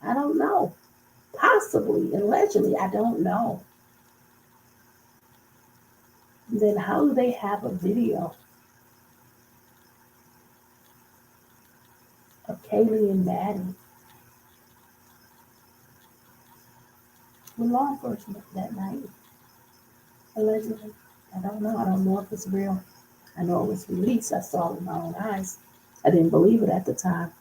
Speaker 1: I don't know. Possibly, allegedly, I don't know. Then how do they have a video of Kaylee and Maddie with law enforcement that night? Allegedly. I don't know. I don't know if it's real. I know it was released. I saw it with my own eyes. I didn't believe it at the time.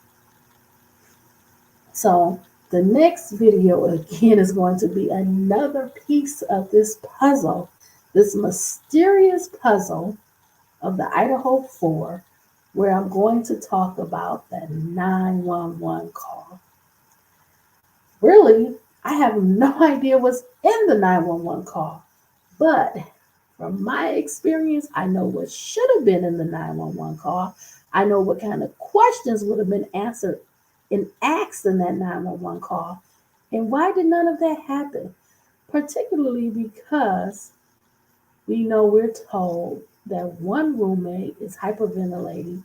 Speaker 1: So the next video again is going to be another piece of this puzzle, this mysterious puzzle of the Idaho 4, where I'm going to talk about the 911 call. Really, I have no idea what's in the 911 call, but from my experience, I know what should have been in the 911 call. I know what kind of questions would have been answered and asked in that 911 call. And why did none of that happen? Particularly because we know we're told that one roommate is hyperventilating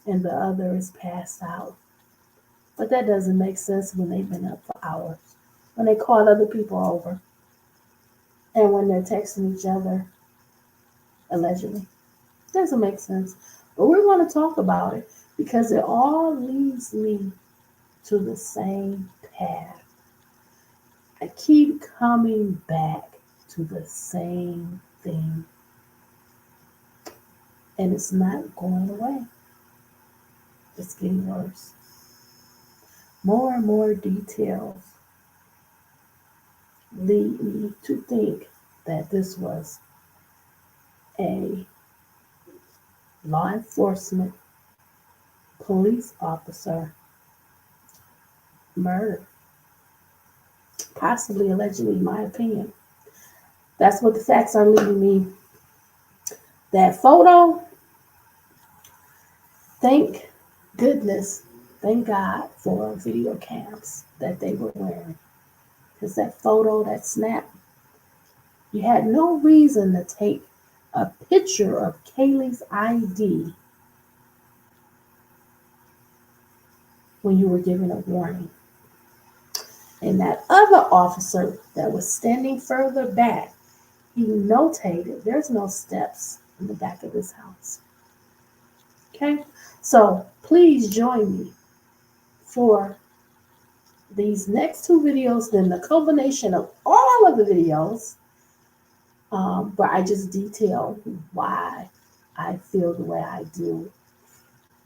Speaker 1: and the other is passed out. But that doesn't make sense when they've been up for hours, when they call other people over, and when they're texting each other, allegedly. Doesn't make sense. But we're going to talk about it because it all leads me to the same path. I keep coming back to the same thing. And it's not going away. It's getting worse. More and more details lead me to think that this was a law enforcement police officer murder. Possibly, allegedly, in my opinion. That's what the facts are leading me. That photo, thank goodness, thank God for video cams that they were wearing. Because that photo, that snap, you had no reason to take a picture of Kaylee's ID when you were given a warning. And that other officer that was standing further back, he notated there's no steps in the back of this house. Okay, so please join me for these next two videos, then the culmination of all of the videos, where I just detail why I feel the way I do,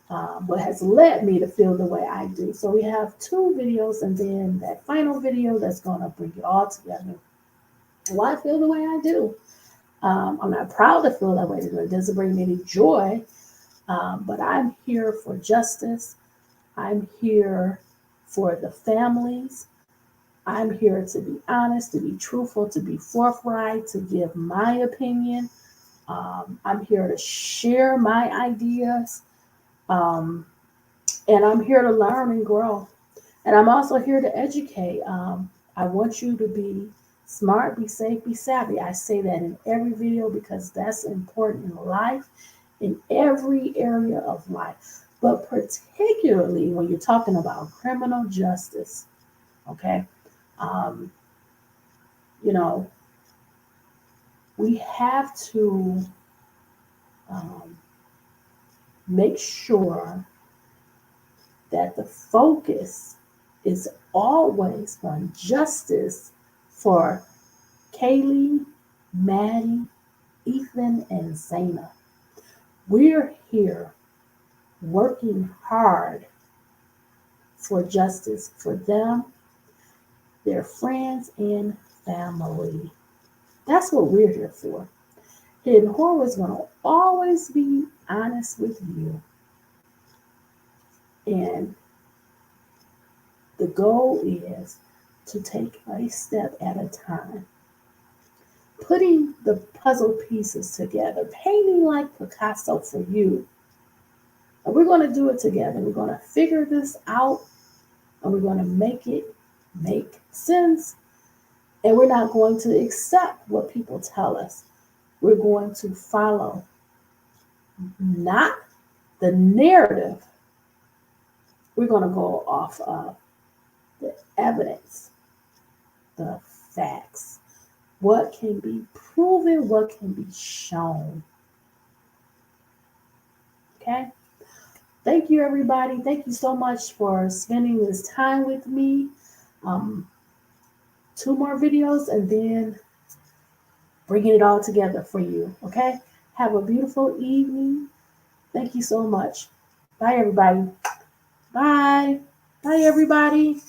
Speaker 1: what has led me to feel the way I do. So we have two videos, and then that final video that's going to bring it all together. Why I feel the way I do. I'm not proud to feel that way. It doesn't bring me any joy, but I'm here for justice. I'm here for the families. I'm here to be honest, to be truthful, to be forthright, to give my opinion. I'm here to share my ideas. And I'm here to learn and grow. And I'm also here to educate. I want you to be smart, be safe, be savvy. I say that in every video because that's important in life, in every area of life, but particularly when you're talking about criminal justice. Okay. Um, you know, we have to make sure that the focus is always on justice for Kaylee, Maddie, Ethan, and Zaina. We're here working hard for justice for them, their friends, and family. That's what we're here for. Hidden Horror is going to always be honest with you. And the goal is to take a step at a time. Putting the puzzle pieces together, painting like Picasso for you. And we're going to do it together. We're going to figure this out and we're going to make it make sense. And we're not going to accept what people tell us. We're going to follow not the narrative, we're going to go off of the evidence, the facts, what can be proven, what can be shown. Okay? Thank you, everybody. Thank you so much for spending this time with me. 2 more videos and then bringing it all together for you. Okay? Have a beautiful evening. Thank you so much. Bye, everybody. Bye. Bye, everybody.